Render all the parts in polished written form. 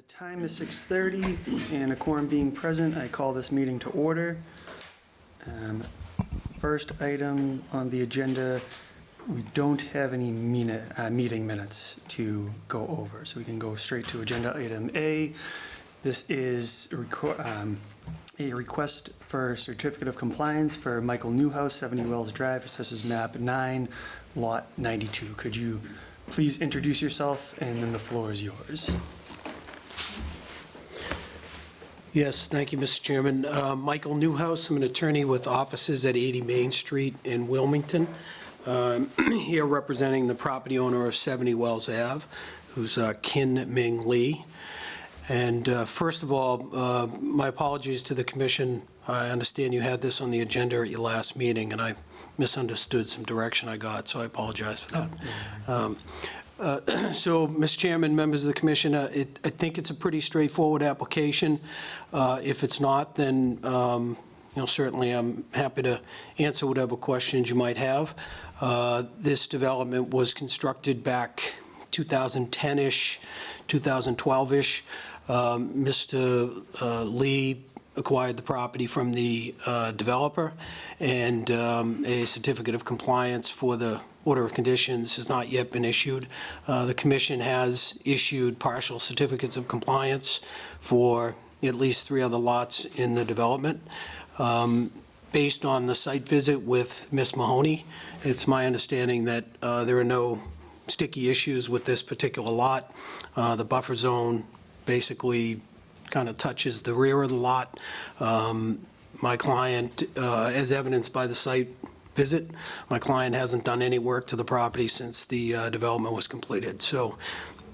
Time is 6:30, and a quorum being present, I call this meeting to order. First item on the agenda, we don't have any meeting minutes to go over, so we can go straight to agenda item A. This is a request for certificate of compliance for Michael Newhouse, 70 Wells Drive, Assessors Map 9, Lot 92. Could you please introduce yourself, and then the floor is yours. Yes, thank you, Mr. Chairman. Michael Newhouse, I'm an attorney with offices at 80 Main Street in Wilmington. Here representing the property owner of 70 Wells Ave, who's Kin Ming Lee. And first of all, my apologies to the commission. I understand you had this on the agenda at your last meeting, and I misunderstood some direction I got, so I apologize for that. So, Mr. Chairman, members of the commission, I think it's a pretty straightforward application. If it's not, then certainly I'm happy to answer whatever questions you might have. This development was constructed back 2010-ish, 2012-ish. Mr. Lee acquired the property from the developer, and a certificate of compliance for the order of conditions has not yet been issued. The commission has issued partial certificates of compliance for at least 3 other lots in the development. Based on the site visit with Ms. Mahoney, it's my understanding that there are no sticky issues with this particular lot. The buffer zone basically kind of touches the rear of the lot. My client, as evidenced by the site visit, my client hasn't done any work to the property since the development was completed. So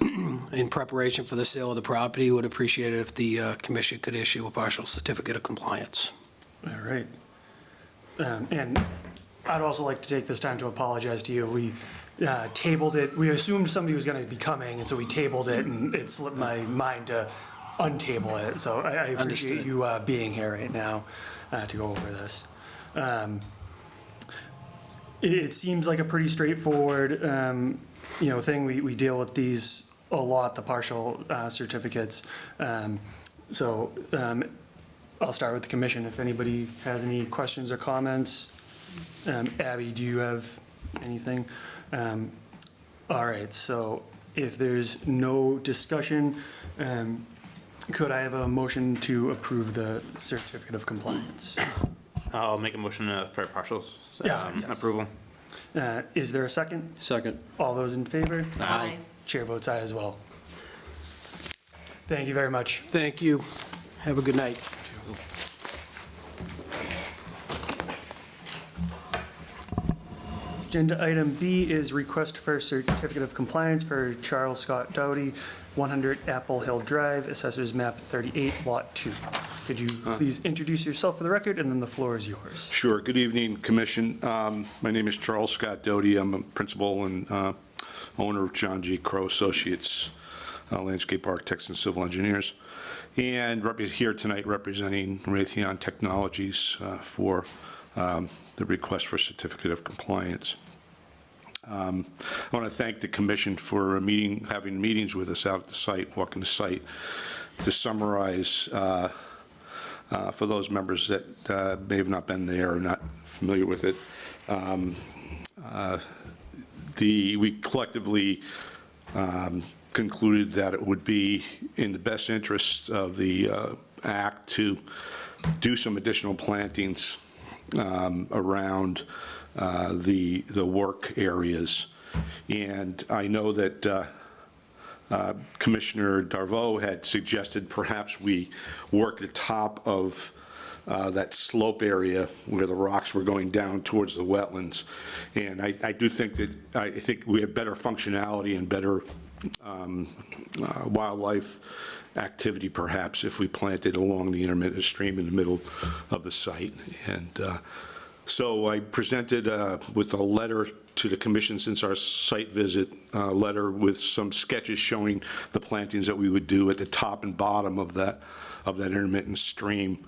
in preparation for the sale of the property, would appreciate it if the commission could issue a partial certificate of compliance. All right. And I'd also like to take this time to apologize to you. We tabled it. We assumed somebody was going to be coming, and so we tabled it, and it slipped my mind to untable it. So I appreciate you being here right now to go over this. It seems like a pretty straightforward, thing. We deal with these a lot, the partial certificates. So I'll start with the commission. If anybody has any questions or comments. Abby, do you have anything? All right, so if there's no discussion, could I have a motion to approve the certificate of compliance? I'll make a motion for partial Yes. approval. Is there a second? Second. All those in favor? Aye. Chair votes aye as well. Thank you very much. Thank you. Have a good night. Agenda item B is request for certificate of compliance for Charles Scott Doughty, 100 Apple Hill Drive, Assessors Map 38, Lot 2. Could you please introduce yourself for the record, and then the floor is yours. Sure. Good evening, Commission. My name is Charles Scott Doty. I'm a principal and owner of John G. Crow Associates, landscape architects and civil engineers, and here tonight representing Raytheon Technologies for the request for certificate of compliance. I want to thank the Commission for having meetings with us out at the site, walking the site, to summarize for those members that may have not been there or not familiar with it. We collectively concluded that it would be in the best interest of the Act to do some additional plantings around the work areas. And I know that Commissioner Darvaux had suggested perhaps we work the top of that slope area where the rocks were going down towards the wetlands. And I do think that, I think we have better functionality and better wildlife activity perhaps if we planted along the intermittent stream in the middle of the site. And so I presented with a letter to the Commission since our site visit, letter with some sketches showing the plantings that we would do at the top and bottom of that intermittent stream,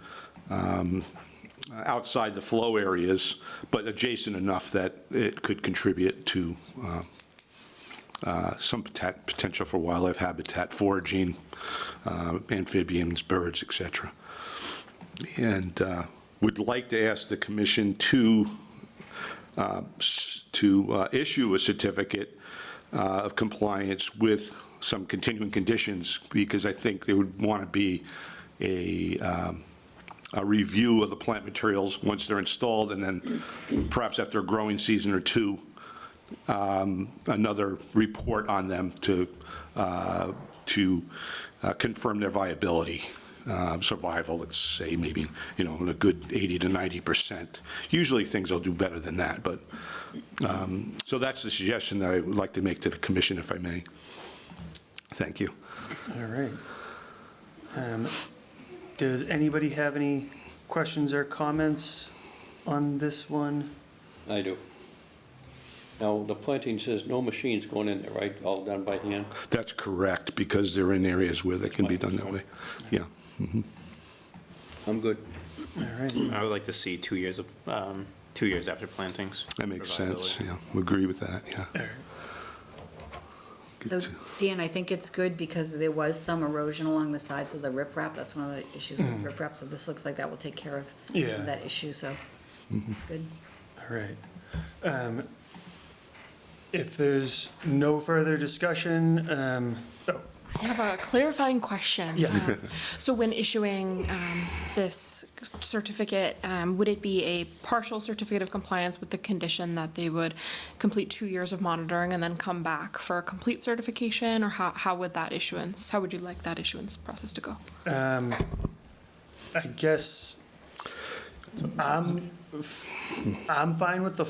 outside the flow areas, but adjacent enough that it could contribute to some potential for wildlife habitat, foraging, amphibians, birds, et cetera. And would like to ask the commission to issue a certificate of compliance with some continuing conditions, because I think there would want to be a review of the plant materials once they're installed, and then perhaps after a growing season or two, another report on them to confirm their viability, survival, let's say, maybe, in a good 80 to 90%. Usually things will do better than that, but, so that's the suggestion that I would like to make to the commission, if I may. Thank you. All right. Does anybody have any questions or comments on this one? I do. Now, the planting says no machines going in there, right? All done by hand? That's correct, because they're in areas where they can be done that way. Yeah. I'm good. All right. I would like to see 2 years of, 2 years after plantings. That makes for sense, viability. yeah. We agree with that, yeah. All right. So, Dan, I think it's good because there was some erosion along the sides of the riprap. That's one of the issues with riprap, so this looks like that will take care of some Yeah. of that issue, so it's good. All right. If there's no further discussion, I have a clarifying question. Yeah. So when issuing this certificate, would it be a partial certificate of compliance with the condition that they would complete 2 years of monitoring and then come back for a complete certification? Or how would that issuance, how would you like that issuance process to go? I guess I'm fine with the,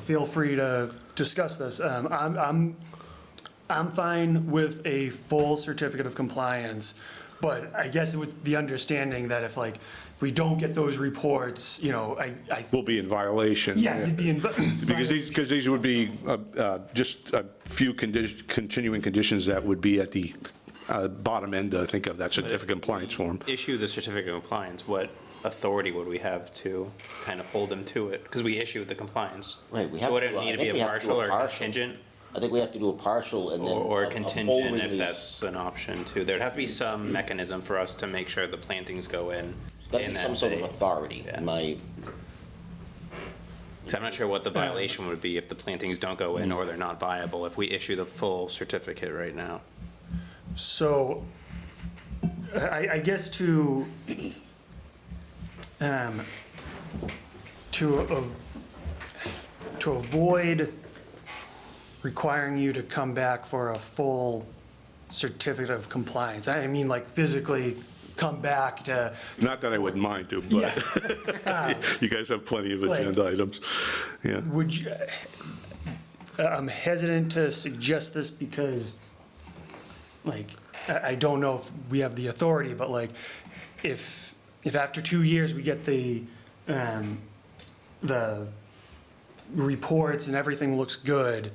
feel free to discuss this. I'm fine with a full certificate of compliance, but I guess with the understanding that if we don't get those reports, We'll be in violation. you'd be in. Because these would be just a few continuing conditions that would be at the bottom end, I think, of that certificate of compliance form. Issue the certificate of compliance, what authority would we have to kind of hold them to it? Because we issued the compliance. Right, we have So would to it do- I need to think be we a have to do partial a or partial. contingent? I think we have to do a partial and then Or a full contingent if release. that's an option too. There'd have to be some mechanism for us to make sure the plantings go in. There's got to in be that some sort of day. authority, Yeah. in my, 'Cause I'm not sure what the violation would be if the plantings don't go in or they're not viable, if we issue the full certificate right now. So, I guess to avoid requiring you to come back for a full certificate of compliance, I mean, physically come back to, Not that I wouldn't mind to, but you guys have plenty of agenda items. Yeah. would you, I'm hesitant to suggest this because, I don't know if we have the authority, but if after 2 years we get the reports and everything looks good,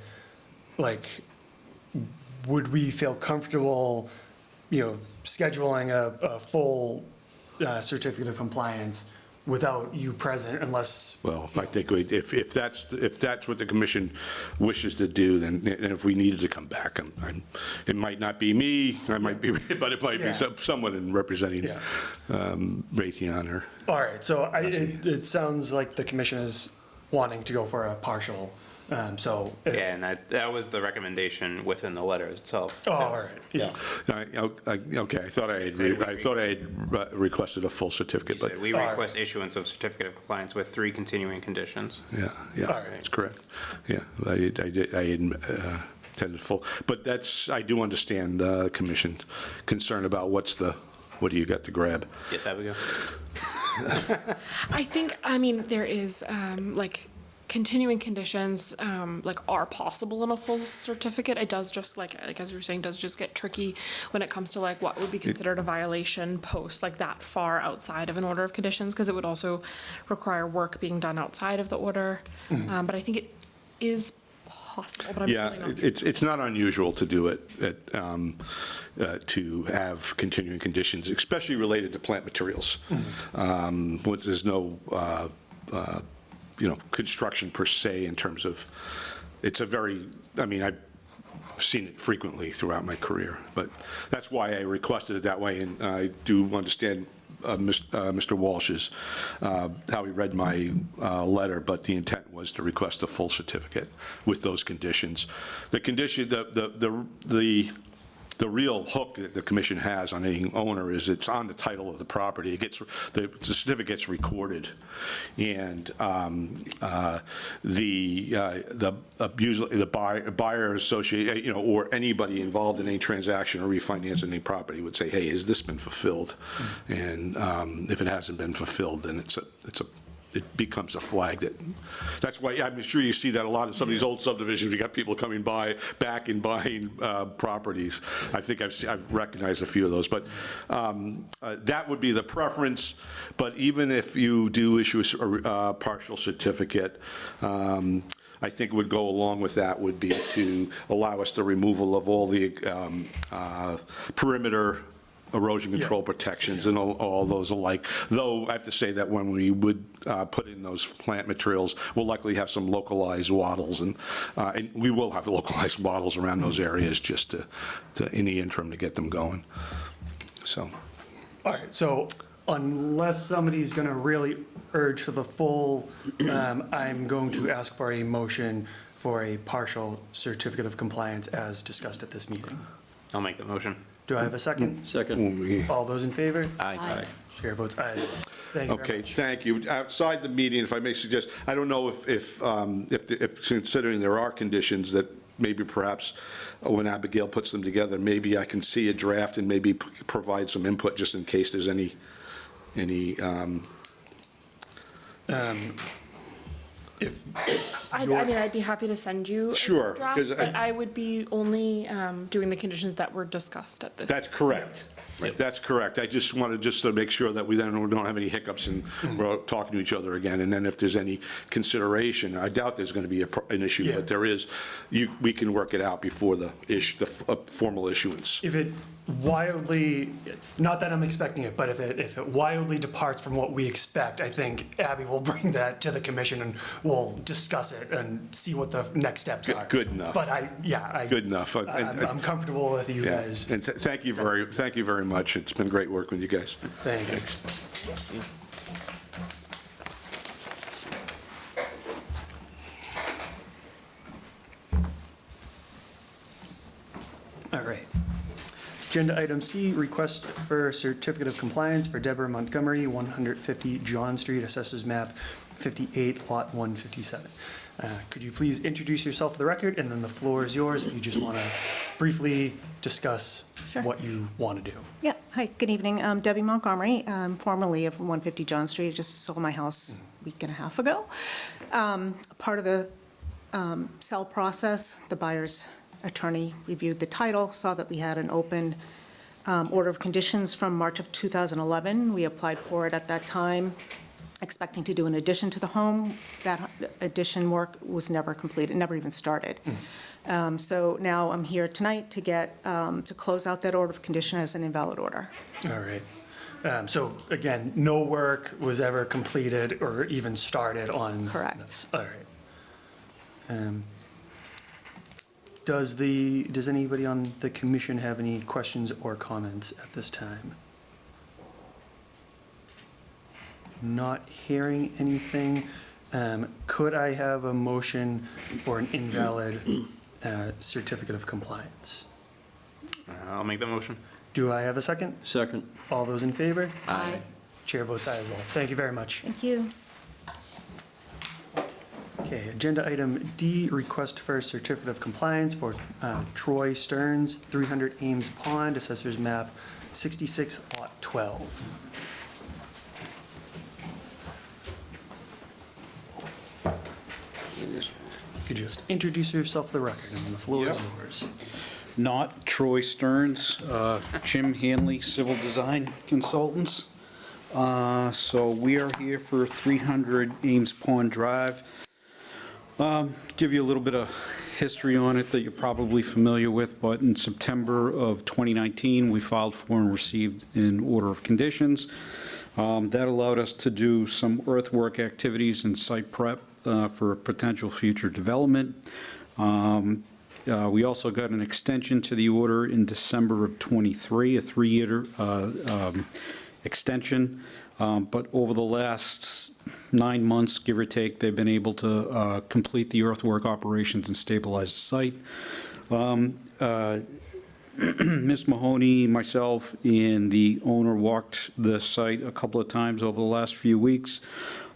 would we feel comfortable, scheduling a full certificate of compliance without you present unless, Well, I think if that's what the commission wishes to do, then, and if we needed to come back, it might not be me, I might be, but it might be Yeah. someone in representing Yeah. Raytheon or. all right, so it sounds like the commission is wanting to go for a partial, so. Yeah, and that was the recommendation within the letter itself. Oh, all right, yeah. Okay, I thought I had requested a full certificate, You but, said, we All right. request issuance of certificate of compliance with 3 continuing conditions. yeah, All right. that's correct. Yeah, I intended full, but I do understand commission's concern about what do you got to grab? Yes, Abigail? I think, there is, continuing conditions, are possible in a full certificate. It does just, as you were saying, does just get tricky when it comes to, what would be considered a violation post, that far outside of an order of conditions, because it would also require work being done outside of the order. But I think it is possible, but I'm Yeah, really not sure. it's not unusual to do it, to have continuing conditions, especially related to plant materials. There's no, construction per se in terms of it's a very, I mean, I've seen it frequently throughout my career, but that's why I requested it that way, and I do understand Mr. Walsh's, how he read my letter, but the intent was to request a full certificate with those conditions. The condition, the real hook that the commission has on any owner is it's on the title of the property. It gets, the certificate gets recorded, and usually the buyer associate, you know, or anybody involved in any transaction or refinancing any property would say, hey, has this been fulfilled? And if it hasn't been fulfilled, then it becomes a flag that's why I'm sure you see that a lot in some of these old subdivisions. You got people coming back and buying properties. I think I've recognized a few of those, but that would be the preference. But even if you do issue a partial certificate, I think would go along with that would be to allow us the removal of all the perimeter erosion control protections and all those alike. Though I have to say that when we would put in those plant materials, we'll likely have some localized wattles, and we will have localized wattles around those areas just to in the interim to get them going. So. All right, so unless somebody's going to really urge for the full, I'm going to ask for a motion for a partial certificate of compliance as discussed at this meeting. I'll make the motion. Do I have a second? Second. All those in favor? Aye. Chair votes aye. Thank you very Okay, much. thank you. Outside the meeting, if I may suggest, I don't know if considering there are conditions that maybe perhaps when Abigail puts them together, maybe I can see a draft and maybe provide some input just in case there's any. I mean, I'd be happy to send you a Sure, draft, 'cause but I would be only doing the conditions that were discussed at this. That's correct. That's correct. I just wanted to make sure that we then don't have any hiccups and we're talking to each other again. And then if there's any consideration, I doubt there's going to be an issue, Yeah. but there is, we can work it out before the formal issuance. If it wildly, not that I'm expecting it, but if it wildly departs from what we expect, I think Abby will bring that to the commission and we'll discuss it and see what the next steps are. Good enough. But Good enough. I'm comfortable with you Yeah, guys. and thank you very much. It's been great working with you guys. Thanks. All right. Agenda item C, request for certificate of compliance for Deborah Montgomery, 150 John Street, assessors map 58, lot 157. Could you please introduce yourself for the record, and then the floor is yours if you just want to briefly discuss Sure. what you want to do. Yeah, hi, good evening. I'm Debbie Montgomery, formerly of 150 John Street. I just sold my house a week and a half ago. Part of the sell process, the buyer's attorney reviewed the title, saw that we had an open order of conditions from March of 2011. We applied for it at that time, expecting to do an addition to the home. That addition work was never completed, never even started. So now I'm here tonight to get, to close out that order of condition as an invalid order. All right. So again, no work was ever completed or even started on Correct. this. All right. Does anybody on the commission have any questions or comments at this time? Not hearing anything. Could I have a motion for an invalid certificate of compliance? I'll make the motion. Do I have a second? Second. All those in favor? Aye. Chair votes aye as well. Thank you very much. Thank you. Okay, agenda item D, request for a certificate of compliance for Troy Stearns, 300 Ames Pond, assessors map 66, lot 12. Could you just introduce yourself for the record, and the floor is yours. Not Troy Stearns, Jim Hanley, Civil Design Consultants. So we are here for 300 Ames Pond Drive. Give you a little bit of history on it that you're probably familiar with, but in September of 2019, we filed for and received an order of conditions. That allowed us to do some earthwork activities and site prep for potential future development. We also got an extension to the order in December of '23, a 3-year extension. But over the last 9 months, give or take, they've been able to complete the earthwork operations and stabilize the site. Ms. Mahoney, myself, and the owner walked the site a couple of times over the last few weeks.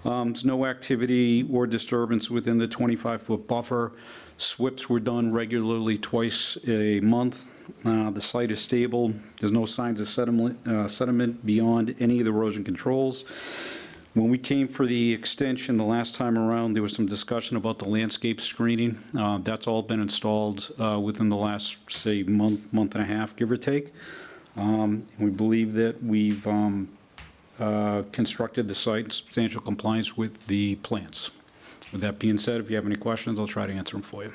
There's no activity or disturbance within the 25-foot buffer. SWIPs were done regularly twice a month. The site is stable. There's no signs of sediment beyond any of the erosion controls. When we came for the extension the last time around, there was some discussion about the landscape screening. That's all been installed within the last, say, month and a half, give or take. We believe that we've constructed the site in substantial compliance with the plans. With that being said, if you have any questions, I'll try to answer them for you.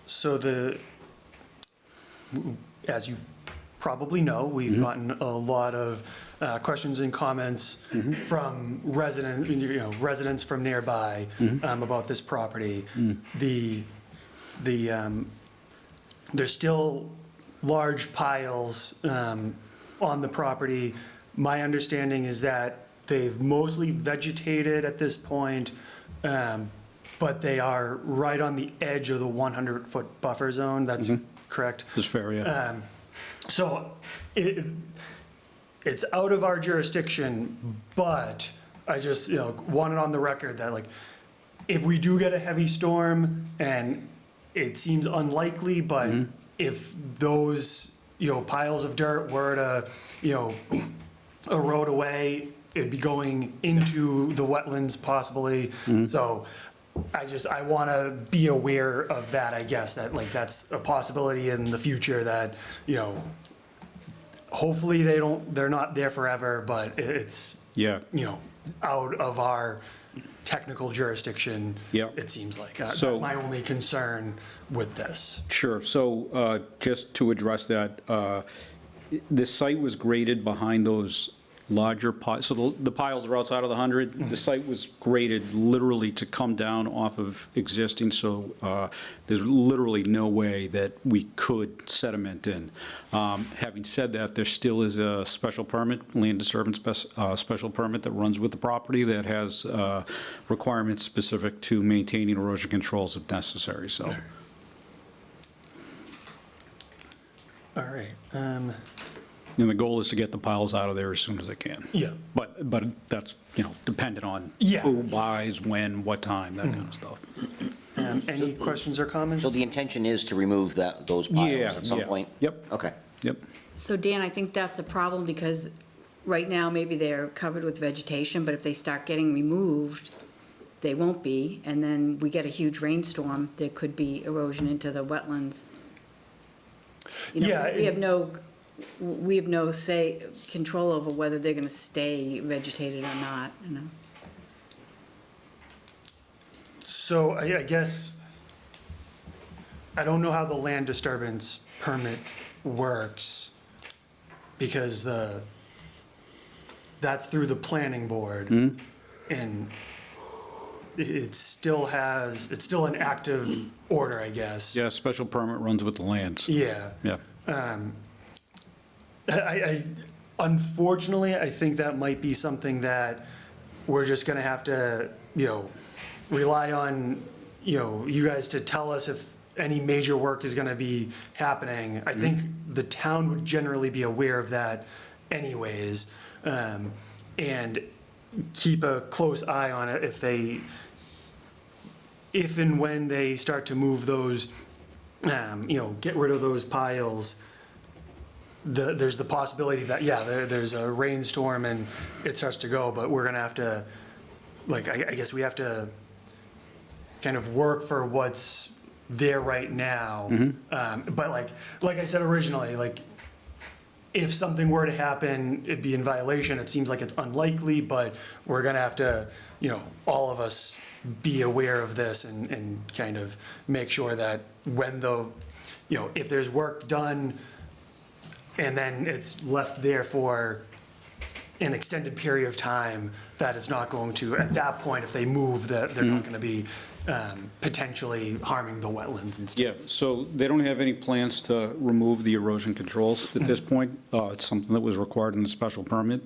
So as you probably know, we've gotten a lot of questions and comments from residents from nearby about this property. There's still large piles on the property. My understanding is that they've mostly vegetated at this point, but they are right on the edge of the 100-foot buffer zone. That's correct? That's fair, yeah. So it's out of our jurisdiction, but I just, wanted on the record that, like, if we do get a heavy storm, and it seems unlikely, but if those, piles of dirt were to, erode away, it'd be going into the wetlands possibly. So I want to be aware of that, I guess, that, like, that's a possibility in the future that, hopefully they're not there forever, but it's, Yeah. out of our technical jurisdiction. Yeah. It seems like. So- That's my only concern with this. Sure. So just to address that, the site was graded behind those larger piles. So the piles are outside of the 100. The site was graded literally to come down off of existing, so there's literally no way that we could sediment in. Having said that, there still is a special permit, land disturbance special permit that runs with the property that has requirements specific to maintaining erosion controls if necessary, so. All right. And the goal is to get the piles out of there as soon as they can. Yeah. But that's, dependent on Yeah. who buys, when, what time, that kind of stuff. Any questions or comments? So the intention is to remove those piles at some Yeah. point? Yep, Okay. yep. So Dan, I think that's a problem because right now maybe they're covered with vegetation, but if they start getting removed, they won't be. And then we get a huge rainstorm, there could be erosion into the wetlands. Yeah, We have no control over whether they're gonna stay vegetated or not. So I guess, I don't know how the land disturbance permit works, because that's through the planning board. And it's still an active order, I guess. Yeah, special permit runs with the lands. Yeah. Yeah. Unfortunately, I think that might be something that we're just gonna have to, rely on, you guys to tell us if any major work is gonna be happening. I think the town would generally be aware of that anyways, and keep a close eye on it if and when they start to move those, get rid of those piles. There's the possibility that, there's a rainstorm and it starts to go, but we're gonna have to, like, I guess we have to kind of work for what's there right now. But like I said originally, like, if something were to happen, it'd be in violation. It seems like it's unlikely, but we're gonna have to, all of us be aware of this and kind of make sure that when if there's work done, and then it's left there for an extended period of time, that it's not going to, at that point, if they move, that they're not going to be potentially harming the wetlands and stuff. Yeah, so they don't have any plans to remove the erosion controls at this point. It's something that was required in the special permit.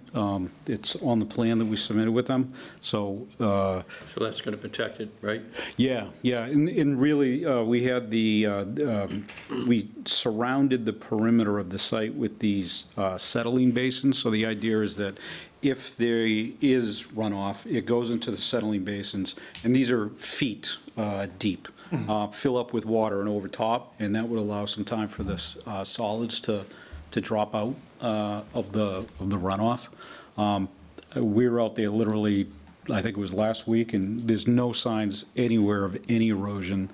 It's on the plan that we submitted with them, so, So that's going to protect it, right? yeah, and really, we had we surrounded the perimeter of the site with these settling basins, so the idea is that if there is runoff, it goes into the settling basins, and these are feet deep, fill up with water and overtop, and that would allow some time for the solids to drop out of the runoff. We were out there literally, I think it was last week, and there's no signs anywhere of any erosion,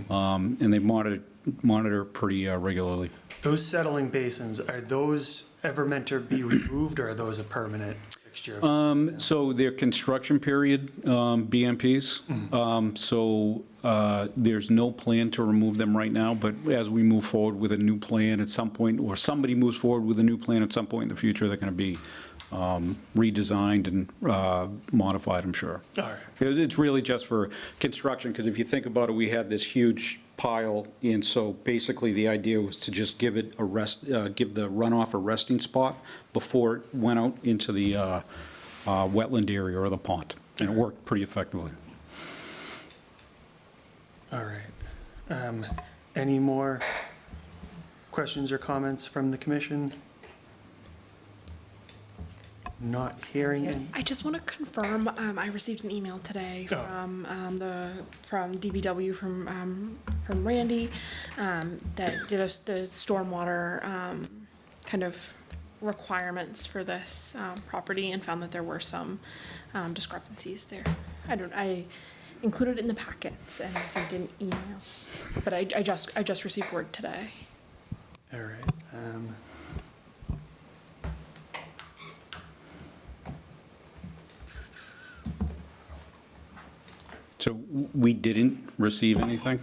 and they monitor pretty regularly. Those settling basins, are those ever meant to be removed, or are those a permanent fixture? So they're construction period BMPs. So there's no plan to remove them right now, but as we move forward with a new plan at some point, or somebody moves forward with a new plan at some point in the future, they're going to be redesigned and modified, I'm sure. All right. It's really just for construction, because if you think about it, we had this huge pile, and so basically the idea was to just give it give the runoff a resting spot before it went out into the wetland area or the pond, and it worked pretty effectively. All right. Any more questions or comments from the commission? Not hearing any. I just want to confirm, I received an email today from DBW, from Randy, that did the stormwater kind of requirements for this property, and found that there were some discrepancies there. I included it in the packets and sent an email, but I just received word today. All right. So we didn't receive anything,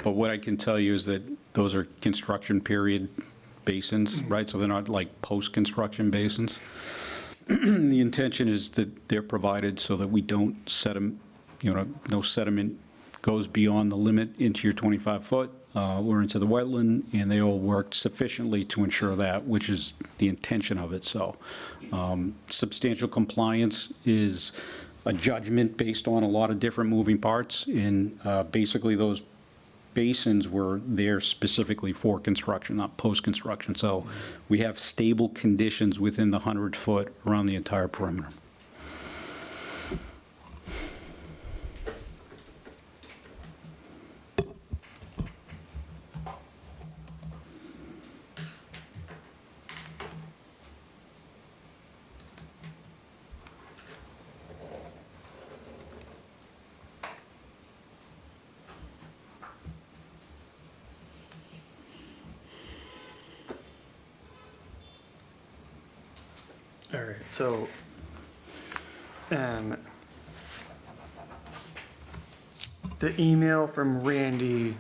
but what I can tell you is that those are construction period basins, right? So they're not like post-construction basins. The intention is that they're provided so that we don't sediment, no sediment goes beyond the limit into your 25-foot or into the wetland, and they all worked sufficiently to ensure that, which is the intention of it. So substantial compliance is a judgment based on a lot of different moving parts, and basically those basins were there specifically for construction, not post-construction. So we have stable conditions within the 100-foot around the entire perimeter. All right, so, the email from Randy,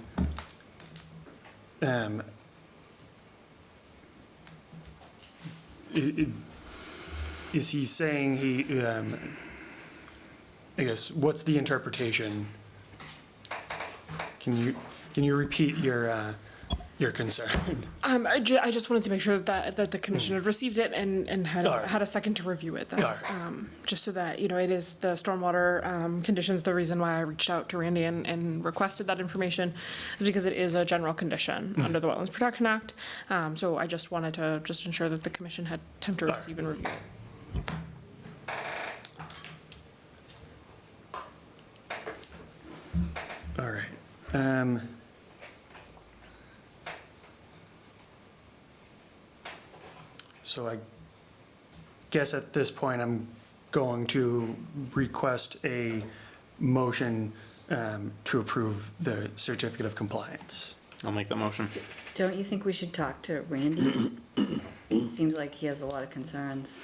is he saying I guess, what's the interpretation? Can you repeat your concern? I just wanted to make sure that the commission had received it and had All right. had a second to review it. That's, All right. just so that, it is the stormwater conditions. The reason why I reached out to Randy and requested that information is because it is a general condition under the Wetlands Protection Act. So I just wanted to ensure that the commission had time to All right. receive and review it. All right. So I guess at this point, I'm going to request a motion to approve the certificate of compliance. I'll make the motion. Don't you think we should talk to Randy? It seems like he has a lot of concerns.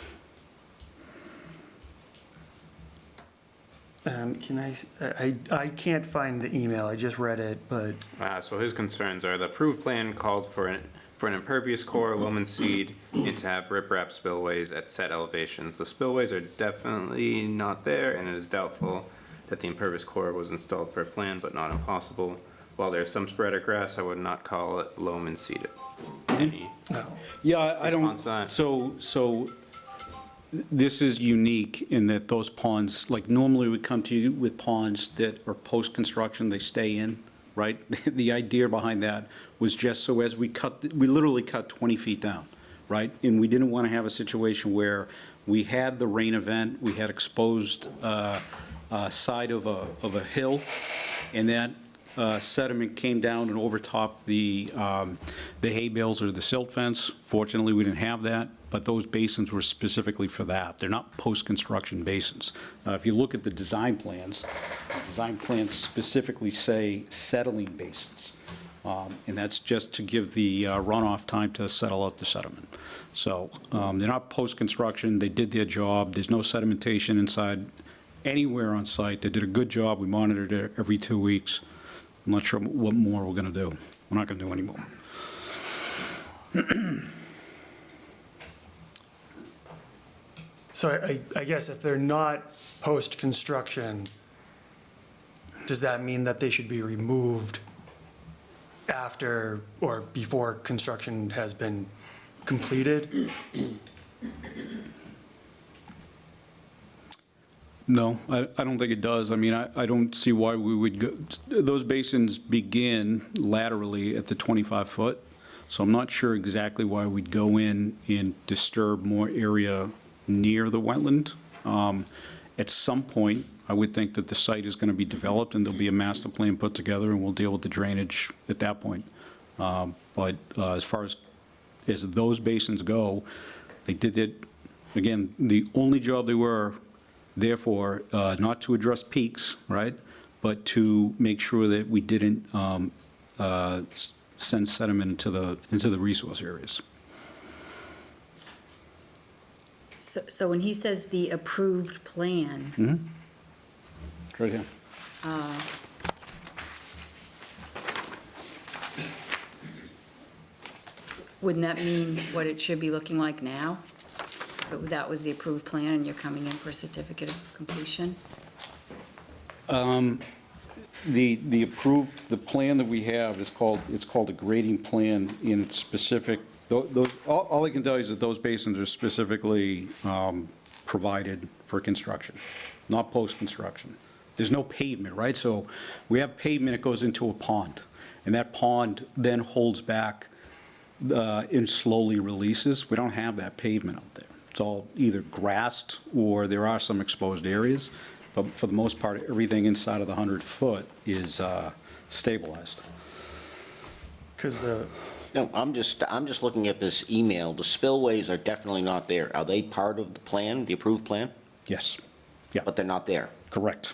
I can't find the email, I just read it, but, So his concerns are the approved plan called for an impervious core, loam and seed, and to have riprap spillways at set elevations. The spillways are definitely not there, and it is doubtful that the impervious core was installed per plan, but not impossible. While there is some spread of grass, I would not call it loam and seeded. Any No. Yeah, I don't, response to that? so this is unique in that those ponds, like normally we come to you with ponds that are post-construction, they stay in, right? The idea behind that was just so as we literally cut 20 feet down, right? And we didn't want to have a situation where we had the rain event, we had exposed side of a hill, and that sediment came down and overtopped the hay bales or the silt fence. Fortunately, we didn't have that, but those basins were specifically for that. They're not post-construction basins. If you look at the design plans specifically say settling basins. And that's just to give the runoff time to settle out the sediment. So they're not post-construction, they did their job, there's no sedimentation inside anywhere on site. They did a good job, we monitored it every 2 weeks. I'm not sure what more we're gonna do. We're not gonna do any more. So I guess if they're not post-construction, does that mean that they should be removed after or before construction has been completed? No, I don't think it does. I mean, I don't see why we would go, those basins begin laterally at the 25-foot, so I'm not sure exactly why we'd go in and disturb more area near the wetland. At some point, I would think that the site is going to be developed and there'll be a master plan put together and we'll deal with the drainage at that point. But as far as those basins go, they did it, again, the only job they were there for, not to address peaks, right? But to make sure that we didn't send sediment into the resource areas. So when he says the approved plan, Right here. wouldn't that mean what it should be looking like now? But that was the approved plan and you're coming in for a certificate of completion? The approved, the plan that we have is it's called a grading plan in its specific, those, all I can tell you is that those basins are specifically provided for construction, not post-construction. There's no pavement, right? So we have pavement, it goes into a pond, and that pond then holds back and slowly releases. We don't have that pavement out there. It's all either grassed or there are some exposed areas, but for the most part, everything inside of the 100-foot is stabilized. Because the, No, I'm just looking at this email. The spillways are definitely not there. Are they part of the plan, the approved plan? Yes. Yeah. But they're not there. Correct.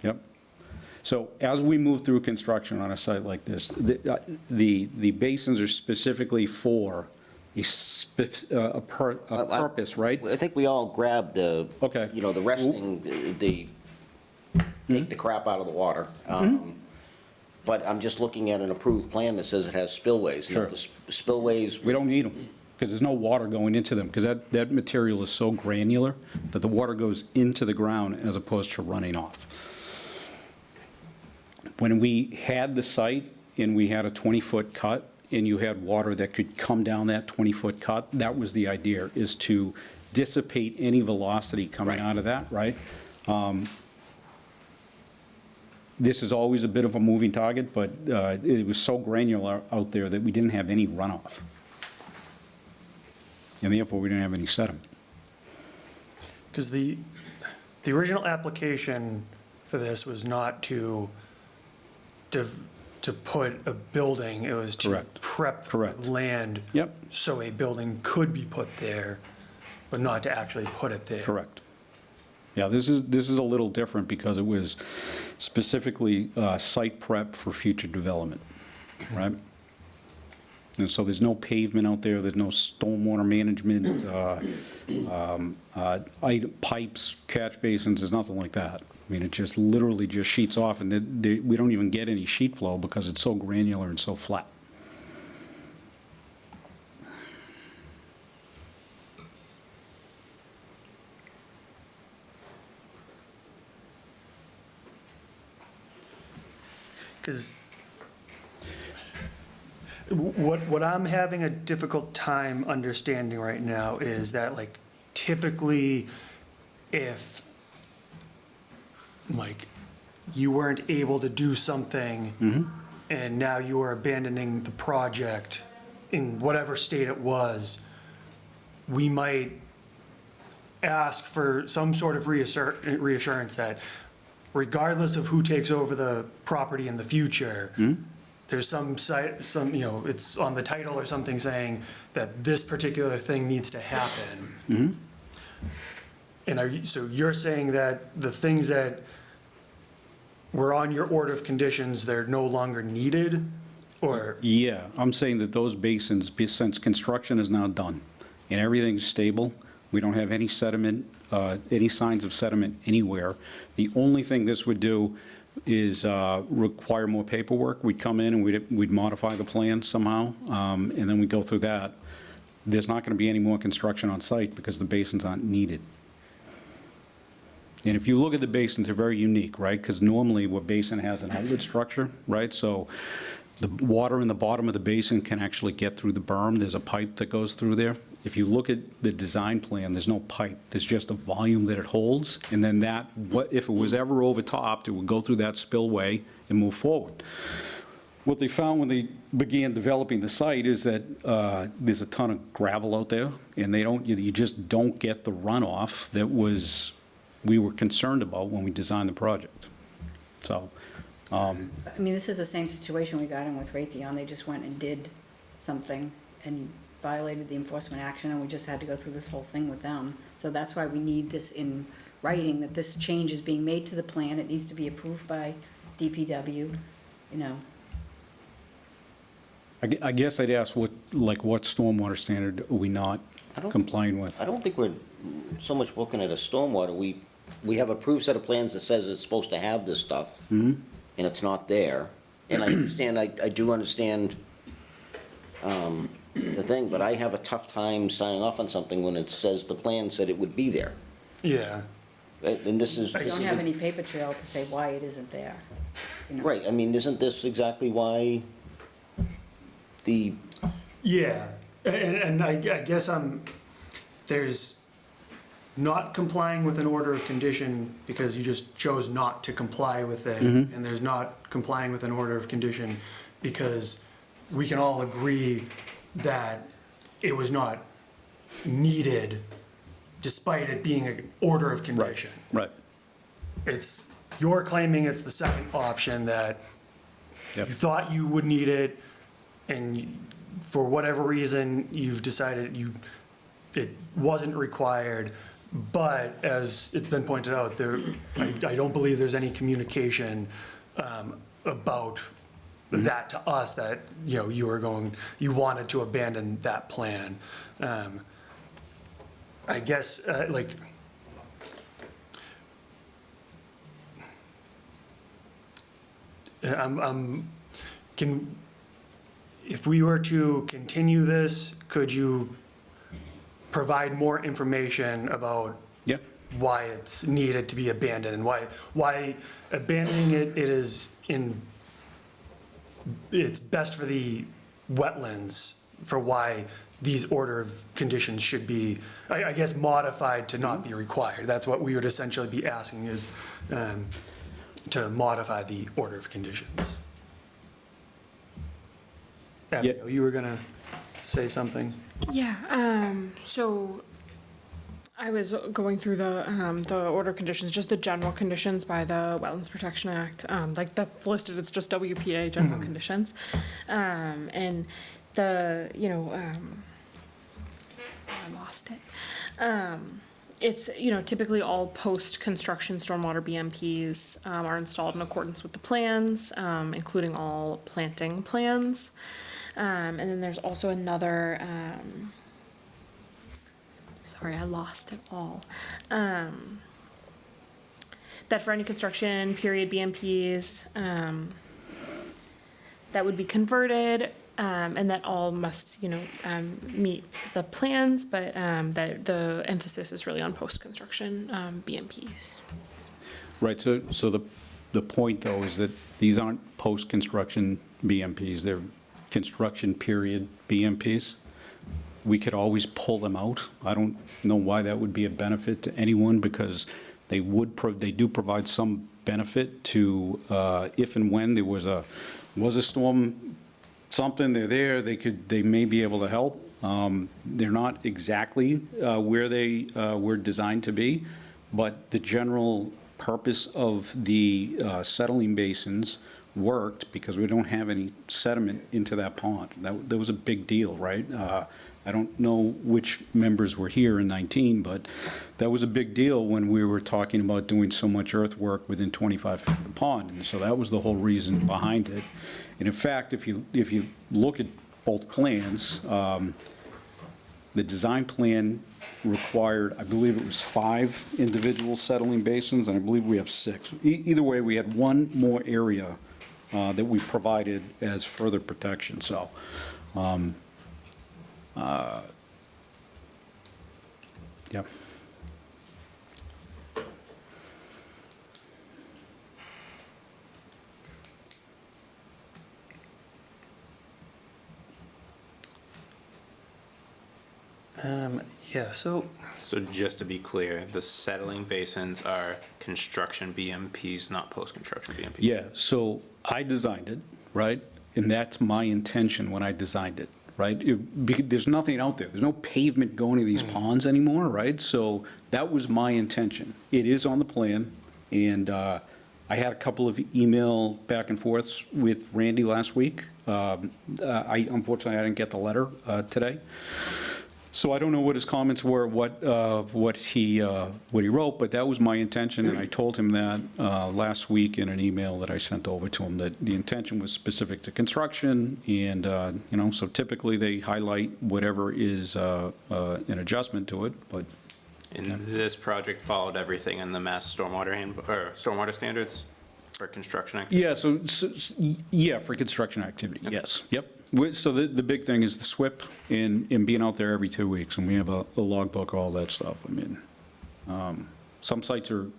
Yep. So as we move through construction on a site like this, the basins are specifically for a purpose, right? I think we all grabbed the, Okay. you know, the resting, take the crap out of the water. But I'm just looking at an approved plan that says it has spillways. Now, Sure. the spillways, We don't need them, because there's no water going into them, because that material is so granular that the water goes into the ground as opposed to running off. When we had the site and we had a 20-foot cut, and you had water that could come down that 20-foot cut, that was the idea, is to dissipate any velocity coming out of that, right? This is always a bit of a moving target, but it was so granular out there that we didn't have any runoff. And therefore, we didn't have any sediment. because the original application for this was not to put a building, it was to Correct. prep Correct. land. Yep. So a building could be put there, but not to actually put it there. Correct. Yeah, this is a little different because it was specifically site prep for future development, right? And so there's no pavement out there, there's no stormwater management, pipes, catch basins, there's nothing like that. I mean, it just literally just sheets off, and we don't even get any sheet flow because it's so granular and so flat. because what I'm having a difficult time understanding right now is that, like, typically, if, like, you weren't able to do something, and now you are abandoning the project in whatever state it was, we might ask for some sort of reassurance that regardless of who takes over the property in the future, there's some site, you know, it's on the title or something saying that this particular thing needs to happen. And so you're saying that the things that were on your order of conditions, they're no longer needed, or? Yeah, I'm saying that those basins, since construction is now done and everything's stable, we don't have any sediment, any signs of sediment anywhere. The only thing this would do is require more paperwork. We'd come in and we'd modify the plan somehow, and then we go through that. There's not going to be any more construction on site because the basins aren't needed. And if you look at the basins, they're very unique, right? Because normally what basin has an outlet structure, right? So the water in the bottom of the basin can actually get through the berm. There's a pipe that goes through there. If you look at the design plan, there's no pipe. There's just a volume that it holds. And then that, if it was ever overtopped, it would go through that spillway and move forward. What they found when they began developing the site is that there's a ton of gravel out there, and you just don't get the runoff that we were concerned about when we designed the project. So, I mean, this is the same situation we got in with Raytheon. They just went and did something and violated the enforcement action, and we just had to go through this whole thing with them. So that's why we need this in writing, that this change is being made to the plan. It needs to be approved by DPW, you know. I guess I'd ask what stormwater standard are we not complying with? I don't think we're so much looking at a stormwater. We have a approved set of plans that says it's supposed to have this stuff, and it's not there. And I understand, I do understand the thing, but I have a tough time signing off on something when it says the plan said it would be there. Yeah. And this is. We don't have any paper trail to say why it isn't there, you know. Right, I mean, isn't this exactly why the, Yeah, and I guess there's not complying with an order of condition because you just chose not to comply with it, and there's not complying with an order of condition because we can all agree that it was not needed despite it being an order of condition. Right. You're claiming it's the second option that Yep. you thought you would need it, and for whatever reason, you've decided it wasn't required. But as it's been pointed out, I don't believe there's any communication about that to us, that, you know, you wanted to abandon that plan. I guess, if we were to continue this, could you provide more information about Yeah. why it's needed to be abandoned and why abandoning it's best for the wetlands, for why these order of conditions should be, I guess, modified to not be required. That's what we would essentially be asking, is to modify the order of conditions. Abigail, you were gonna say something? Yeah, so I was going through the order of conditions, just the general conditions by the Wetlands Protection Act. Like that's listed, it's just WPA general conditions. And the, I lost it. It's, typically all post-construction stormwater BMPs are installed in accordance with the plans, including all planting plans. And then there's also another, sorry, I lost it all. That for any construction period BMPs, that would be converted, and that all must, meet the plans, but that the emphasis is really on post-construction BMPs. Right, so the the point, though, is that these aren't post-construction BMPs, they're construction period BMPs. We could always pull them out. I don't know why that would be a benefit to anyone, because they do provide some benefit to, if and when there was a storm, something, they're there, they may be able to help. They're not exactly where they were designed to be, but the general purpose of the settling basins worked because we don't have any sediment into that pond. That was a big deal, right? I don't know which members were here in 19, but that was a big deal when we were talking about doing so much earthwork within 25 feet of the pond. And so that was the whole reason behind it. And in fact, if you look at both plans, the design plan required, I believe it was 5 individual settling basins, and I believe we have 6. Either way, we had one more area that we provided as further protection, so. Yeah. Yeah, so, So just to be clear, the settling basins are construction BMPs, not post-construction BMPs? Yeah, so I designed it, right? And that's my intention when I designed it, right? There's nothing out there. There's no pavement going to these ponds anymore, right? So that was my intention. It is on the plan, and I had a couple of email back and forths with Randy last week. Unfortunately, I didn't get the letter today. So I don't know what his comments were, what he wrote, but that was my intention, and I told him that last week in an email that I sent over to him, that the intention was specific to construction, and, so typically they highlight whatever is an adjustment to it, but. And this project followed everything in the Mass Stormwater or stormwater standards for construction activity? Yeah, for construction activity, yes, yep. So the big thing is the SWIP and being out there every 2 weeks, and we have a logbook, all that stuff. I mean, some sites are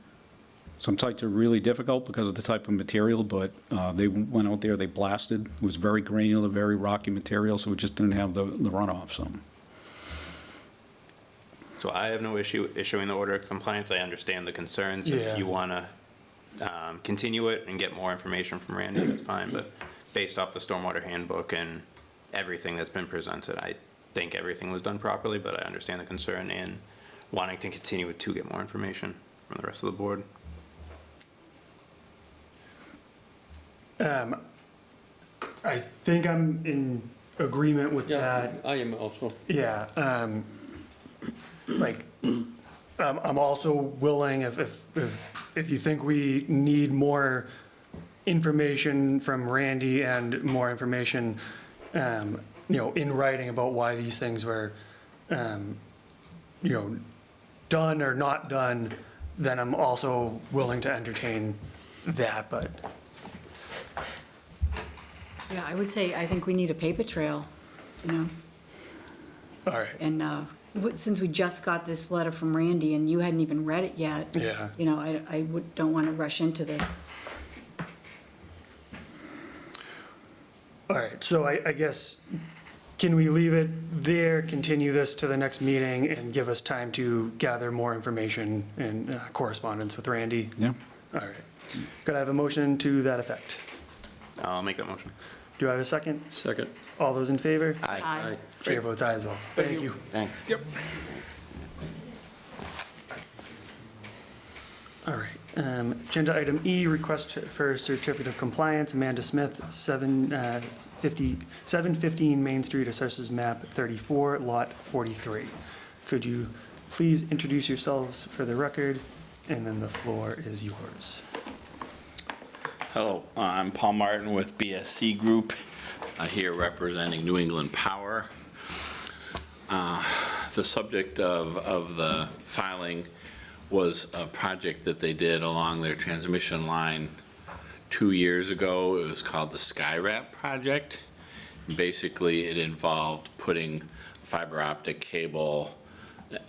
really difficult because of the type of material, but they went out there, they blasted. It was very granular, very rocky material, so we just didn't have the runoff, so. So I have no issue issuing the order of compliance. I understand the concerns. Yeah. If you want to continue it and get more information from Randy, that's fine. But based off the stormwater handbook and everything that's been presented, I think everything was done properly, but I understand the concern and wanting to continue it to get more information from the rest of the board. I think I'm in agreement with Yeah, that. I am also. Yeah, I'm also willing, if you think we need more information from Randy and more information, in writing about why these things were, done or not done, then I'm also willing to entertain that, but. Yeah, I would say, I think we need a paper trail, All right. and since we just got this letter from Randy and you hadn't even read it yet. Yeah. Don't want to rush into this. All right, so I guess, can we leave it there, continue this to the next meeting, and give us time to gather more information and correspondence with Randy? Yeah. All right. Could I have a motion to that effect? I'll make that motion. Do I have a second? Second. All those in favor? Aye. Chair votes aye as well. Thank you. Thanks. All right. Agenda item E, request for certificate of compliance, Amanda Smith, 715 Main Street, Assessors Map 34, Lot 43. Could you please introduce yourselves for the record, and then the floor is yours. Hello, I'm Paul Martin with BSC Group, here representing New England Power. The subject of the filing was a project that they did along their transmission line 2 years ago. It was called the Skywrap project. Basically, it involved putting fiber optic cable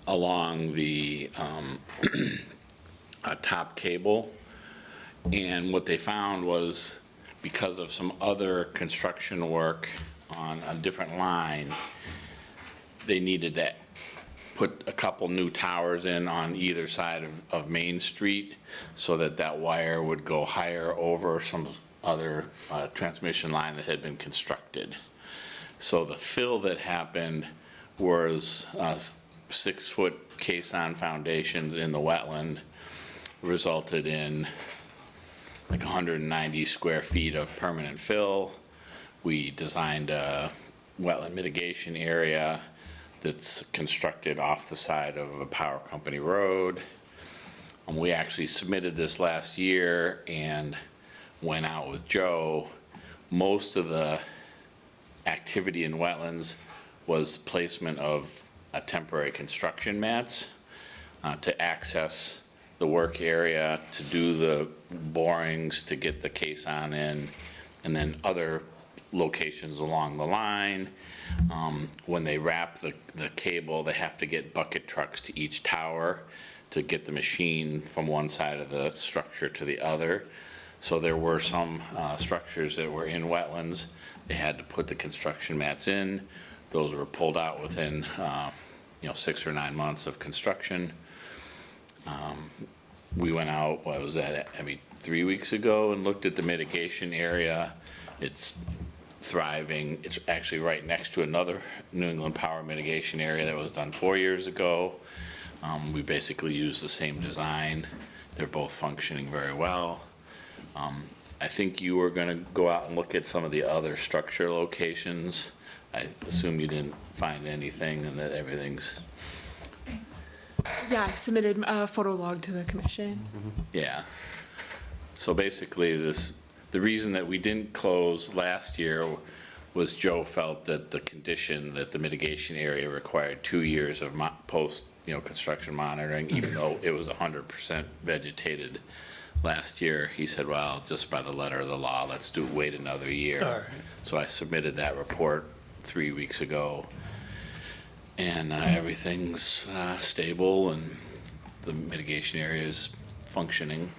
along the top cable And what they found was, because of some other construction work on a different line, they needed to put a couple new towers in on either side of Main Street so that that wire would go higher over some other transmission line that had been constructed. So the fill that happened was 6-foot caisson foundations in the wetland, resulted in like 190 square feet of permanent fill. We designed a wetland mitigation area that's constructed off the side of a power company road. We actually submitted this last year and went out with Joe. Most of the activity in wetlands was placement of temporary construction mats to access the work area, to do the borings, to get the caisson in, and then other locations along the line. When they wrap the cable, they have to get bucket trucks to each tower to get the machine from one side of the structure to the other. So there were some structures that were in wetlands. They had to put the construction mats in. Those were pulled out within 6 or 9 months of construction. We went out, what was that, 3 weeks ago, and looked at the mitigation area. It's thriving. It's actually right next to another New England Power mitigation area that was done 4 years ago. We basically used the same design. They're both functioning very well. I think you were going to go out and look at some of the other structure locations. I assume you didn't find anything and that everything's... Yeah, I submitted a photo log to the commission. Yeah. So basically, the reason that we didn't close last year was Joe felt that the condition that the mitigation area required 2 years of construction monitoring, even though it was 100% vegetated last year. He said, well, just by the letter of the law, let's wait another year. All right. So I submitted that report 3 weeks ago. And everything's stable and the mitigation area is functioning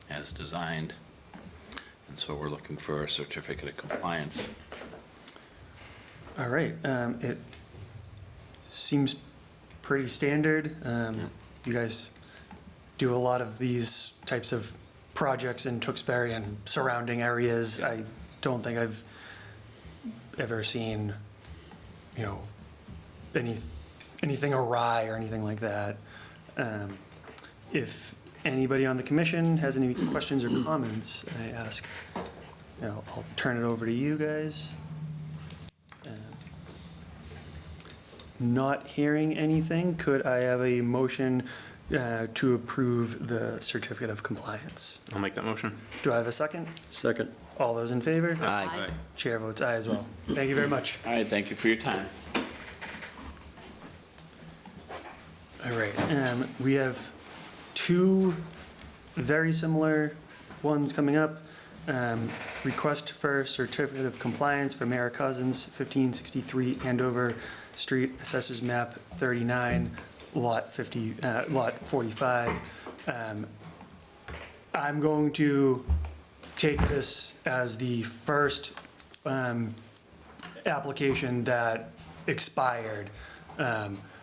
as designed. And so we're looking for a certificate of compliance. All right, it seems pretty standard. You guys do a lot of these types of projects in Tewksbury and surrounding areas. I don't think I've ever seen, anything awry or anything like that. If anybody on the commission has any questions or comments, I ask, I'll turn it over to you guys. Not hearing anything, could I have a motion to approve the certificate of compliance? I'll make that motion. Do I have a second? Second. All those in favor? Aye. Chair votes aye as well. Thank you very much. All right, thank you for your time. All right, we have two very similar ones coming up. Request for certificate of compliance for Mayor Cousins, 1563 Andover Street, Assessors Map 39, Lot 45. I'm going to take this as the first application that expired.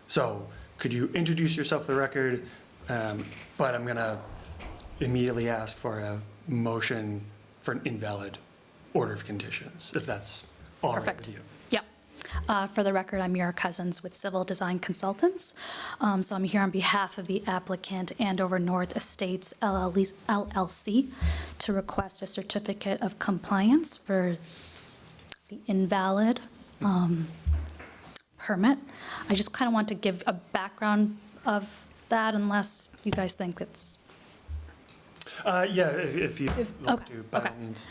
So could you introduce yourself for the record? But I'm going to immediately ask for a motion for an invalid order of conditions, if that's all right Perfect. with you. Yep. For the record, I'm Mira Cousins with Civil Design Consultants. So I'm here on behalf of the applicant Andover North Estates LLC to request a certificate of compliance for the invalid permit. I just kind of want to give a background of that unless you guys think it's... Yeah, if you'd like okay, to, by all okay. means.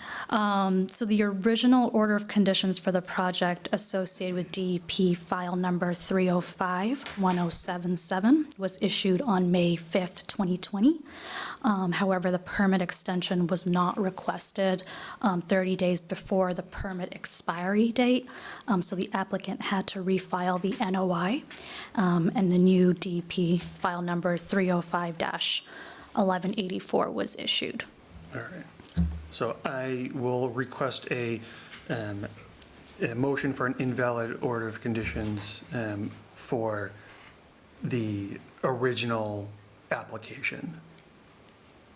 So the original order of conditions for the project associated with DEP file number 305-1077 was issued on May 5th, 2020. However, the permit extension was not requested 30 days before the permit expiry date. So the applicant had to refile the NOI, and the new DEP file number 305-1184 was issued. All right. So I will request a motion for an invalid order of conditions for the original application.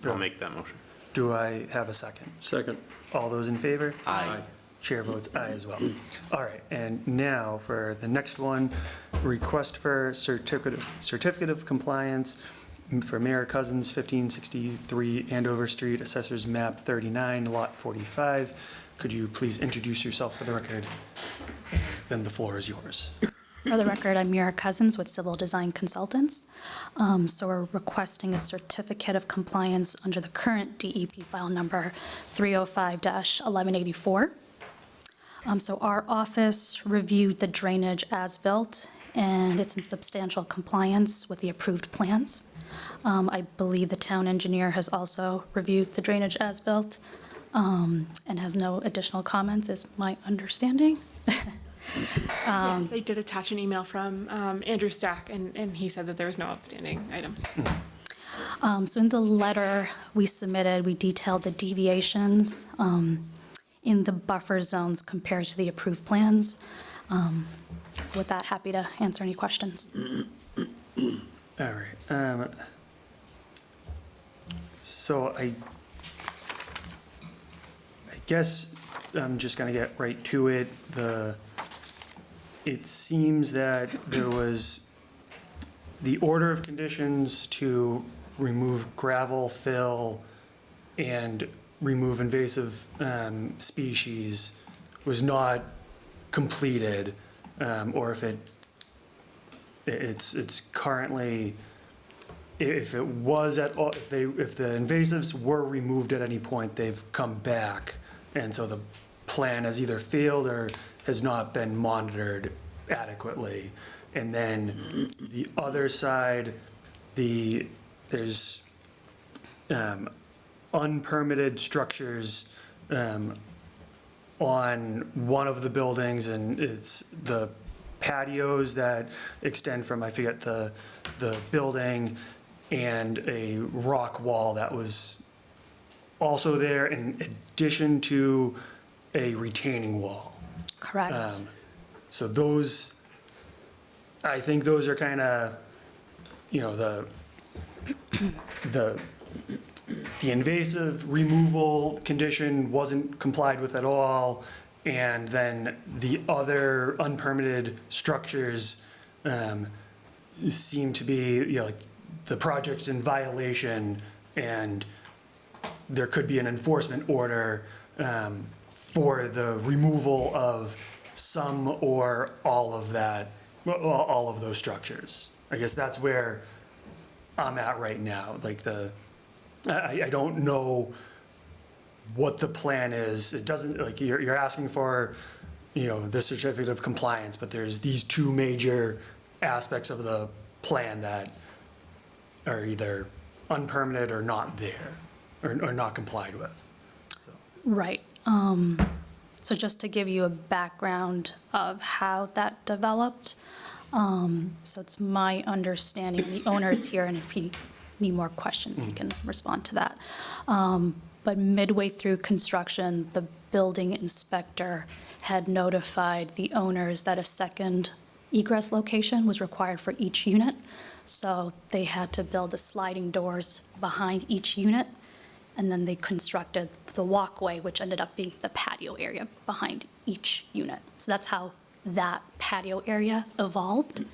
I'll make that motion. Do I have a second? Second. All those in favor? Aye. Chair votes aye as well. All right, and now for the next one, request for certificate of compliance for Mayor Cousins, 1563 Andover Street, Assessors Map 39, Lot 45. Could you please introduce yourself for the record? Then the floor is yours. For the record, I'm Mira Cousins with Civil Design Consultants. So we're requesting a certificate of compliance under the current DEP file number 305-1184. So our office reviewed the drainage as-built, and it's in substantial compliance with the approved plans. I believe the town engineer has also reviewed the drainage as-built and has no additional comments, is my understanding. Yes, I did attach an email from Andrew Stack, and he said that there was no outstanding items. So in the letter we submitted, we detailed the deviations in the buffer zones compared to the approved plans. With that, happy to answer any questions. All right. So I guess I'm just going to get right to it. It seems that there was the order of conditions to remove gravel, fill, and remove invasive species was not completed, or if it's currently, if it was at all, if the invasives were removed at any point, they've come back, and so the plan has either failed or has not been monitored adequately. And then the other side, there's unpermitted structures on one of the buildings, and it's the patios that extend from, I forget, the building, and a rock wall that was also there in addition to a retaining wall. Correct. So those, I think those are kind of, the invasive removal condition wasn't complied with at all, and then the other unpermitted structures seem to be, like, the project's in violation, and there could be an enforcement order for the removal of some or all of that, all of those structures. I guess that's where I'm at right now. Like, I don't know what the plan is. It doesn't, like, you're asking for, the certificate of compliance, but there's these two major aspects of the plan that are either unpermitted or not there, or not complied with. So. Right. So just to give you a background of how that developed, so it's my understanding, the owner is here, and if he need more questions, he can respond to that. But midway through construction, the building inspector had notified the owners that a second egress location was required for each unit. So they had to build the sliding doors behind each unit, and then they constructed the walkway, which ended up being the patio area behind each unit. So that's how that patio area evolved.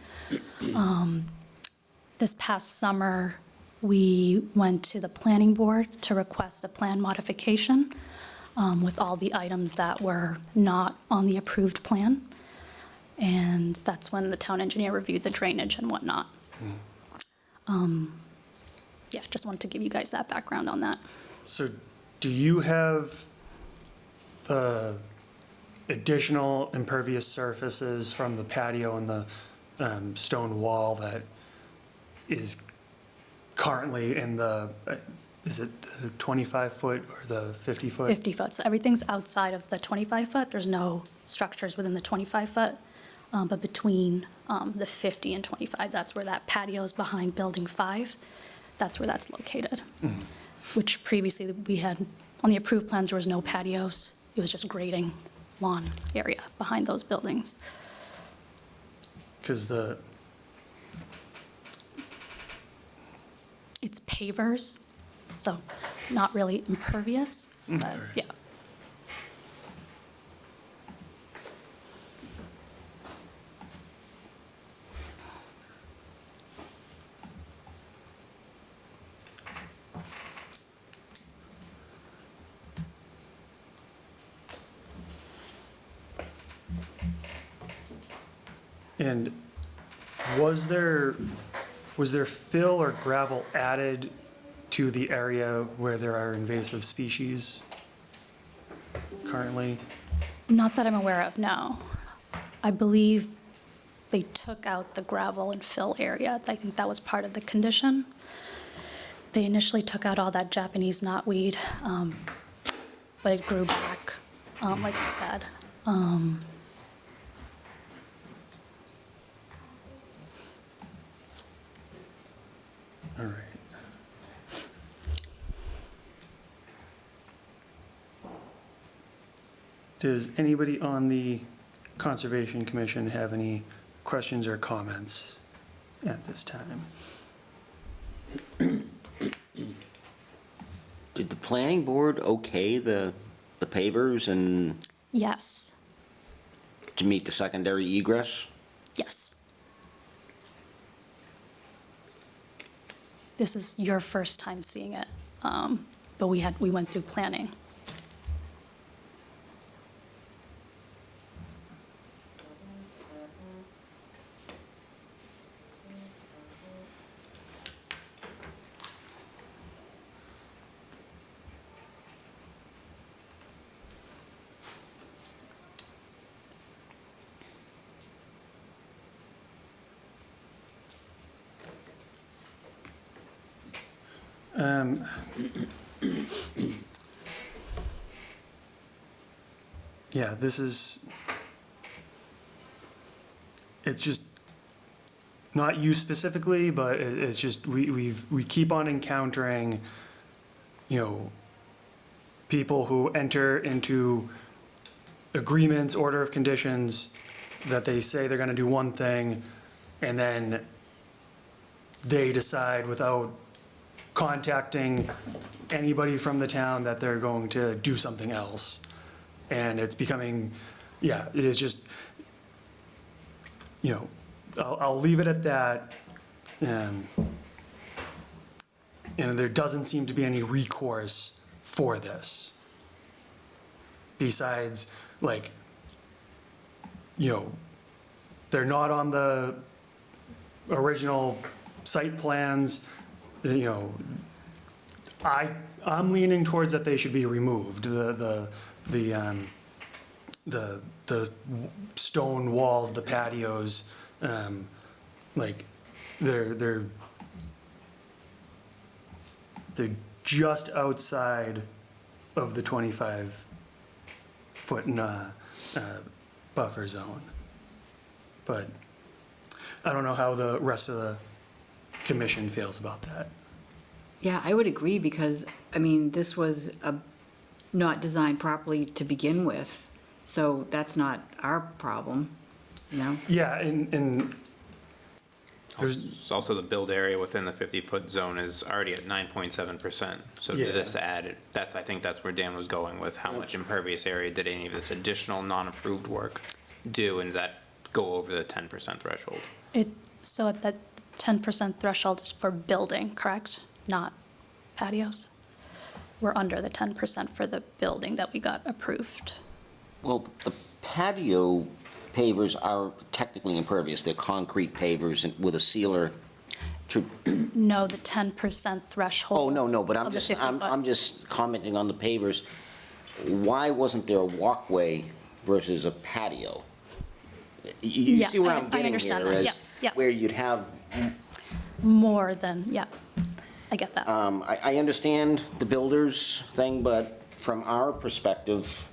This past summer, we went to the planning board to request a plan modification with all the items that were not on the approved plan. And that's when the town engineer reviewed the drainage and whatnot. Yeah, just wanted to give you guys that background on that. So do you have the additional impervious surfaces from the patio and the stone wall that is currently in the, is it the 25-foot or the 50-foot? 50 foot, so everything's outside of the 25 foot. There's no structures within the 25 foot. But between the 50 and 25, that's where that patio is behind Building 5. That's where that's located. which previously we had, on the approved plans, there was no patios. It was just grading lawn area behind those buildings. Because It's pavers, so not really impervious, but yeah. And was there fill or gravel added to the area where there are invasive species currently? Not that I'm aware of, no. I believe they took out the gravel and fill area. I think that was part of the condition. They initially took out all that Japanese knotweed, but it grew back, like you said. All right. Does anybody on the Conservation Commission have any questions or comments at this time? Did the planning board okay the pavers and Yes, to meet the secondary egress? yes. This is your first time seeing it, but we went through planning. Yeah, it's just not you specifically, but it's just, we keep on encountering, people who enter into agreements, order of conditions, that they say they're gonna do one thing, and then they decide without contacting anybody from the town that they're going to do something else. And it's becoming, it is just, I'll leave it at that. And there doesn't seem to be any recourse for this. Besides, they're not on the original site plans, I'm leaning towards that they should be removed. The stone walls, the patios, they're just outside of the 25-foot buffer zone. But I don't know how the rest of the commission feels about that. Yeah, I would agree because, this was not designed properly to begin with, so that's not our problem, Yeah, and There's also the build area within the 50-foot zone is already at 9.7%. So Yeah. did this add, I think that's where Dan was going with how much impervious area did any of this additional non-approved work do, and that go over the 10% threshold? So that 10% threshold is for building, correct? Not patios? We're under the 10% for the building that we got approved. Well, the patio pavers are technically impervious. They're concrete pavers with a sealer. No, the 10% threshold. Oh, no, but of I'm the just, 50 foot. I'm just commenting on the pavers. Why wasn't there a walkway versus a patio? You Yeah, see where I I'm getting understand here? that. is Yeah, yeah. Where you'd have, More than, yeah, I get that. I understand the builder's thing, but from our perspective,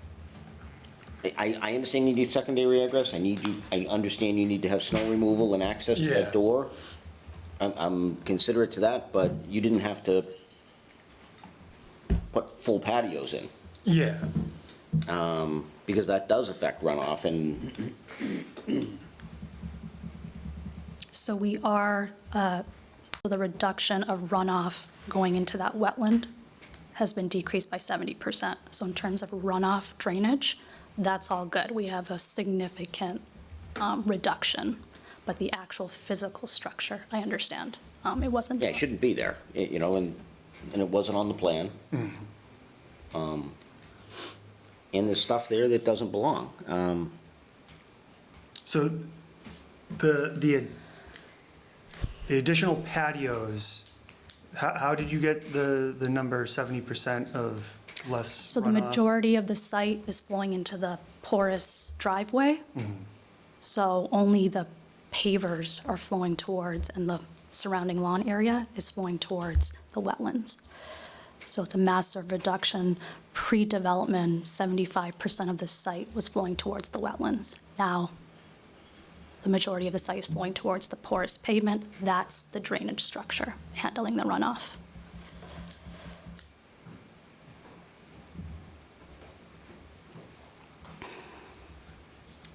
I understand you need secondary egress, I understand you need to have snow removal and access to Yeah. that door. I'm considerate to that, but you didn't have to put full patios in, Yeah, because that does affect runoff, and So we are, the reduction of runoff going into that wetland has been decreased by 70%. So in terms of runoff drainage, that's all good. We have a significant reduction, but the actual physical structure, I understand, it wasn't. yeah, it shouldn't be there, you know, and it wasn't on the plan. And there's stuff there that doesn't belong. so the additional patios, how did you get the number 70% of less So the runoff? majority of the site is flowing into the porous driveway. So only the pavers are flowing towards, and the surrounding lawn area is flowing towards the wetlands. So it's a massive reduction. Pre-development, 75% of the site was flowing towards the wetlands. Now, the majority of the site is flowing towards the porous pavement. That's the drainage structure handling the runoff.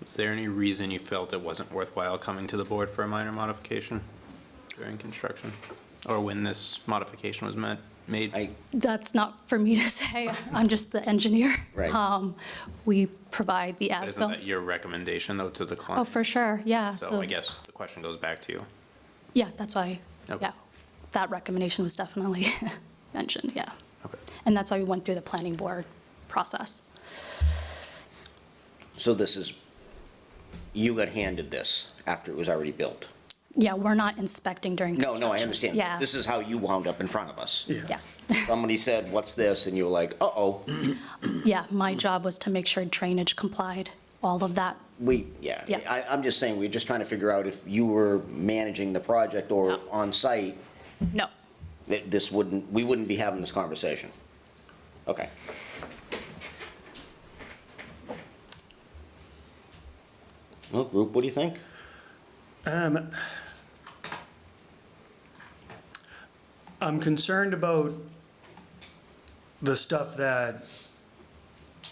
Was there any reason you felt it wasn't worthwhile coming to the board for a minor modification during construction? Or when this modification was made? That's not for me to say. I'm just the engineer. Right. We provide the Isn't as-built. that your recommendation, though, to the client? Oh, for sure, yeah. So I guess the question goes back to you. Yeah, that's why, Okay. yeah. That recommendation was definitely mentioned, yeah. Okay. And that's why we went through the planning board process. So this is, you got handed this after it was already built? Yeah, we're not inspecting during No, construction. no, I understand. Yeah, This is how you wound up in front of us. yes. Somebody said, what's this? And you were like, uh-oh. Yeah, my job was to make sure drainage complied, all of that. Yeah, Yeah. I'm just saying, we're just trying to figure out if you were managing the project or No. on-site, No, that we wouldn't be having this conversation. Okay. Well, group, what do you think? I'm concerned about the stuff that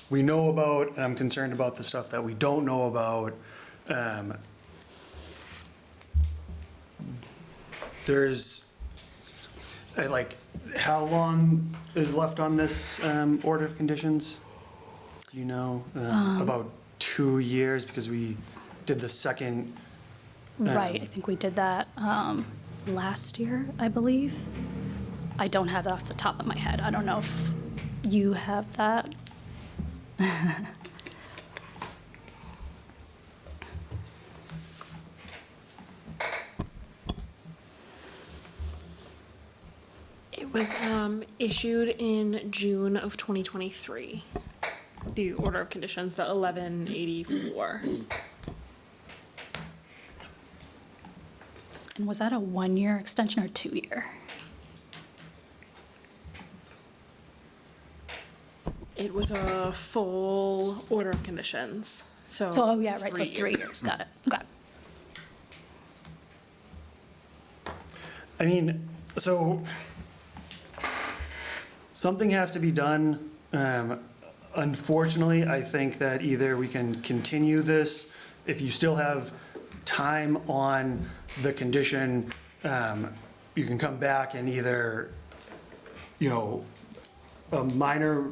we know about, and I'm concerned about the stuff that we don't know about. How long is left on this order of conditions? Do you know? About 2 years, because we did the second. right, I think we did that last year, I believe. I don't have that off the top of my head. I don't know if you have that. It was issued in June of 2023. The order of conditions, the 1184. And was that a 1-year extension or 2-year? It was a full order of conditions, so. So, oh, yeah, right, so 3 3 years. years, got it, okay. I mean, so something has to be done. Unfortunately, I think that either we can continue this, if you still have time on the condition, you can come back and either, a minor,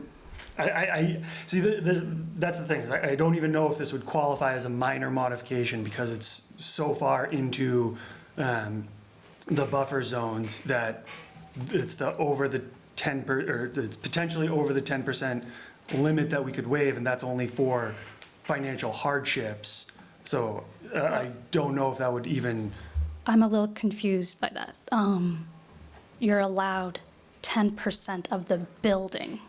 see, that's the thing, is I don't even know if this would qualify as a minor modification because it's so far into the buffer zones that it's over the 10%, or it's potentially over the 10% limit that we could waive, and that's only for financial hardships. So I don't know if that would even, I'm a little confused by that. You're allowed 10% of the building,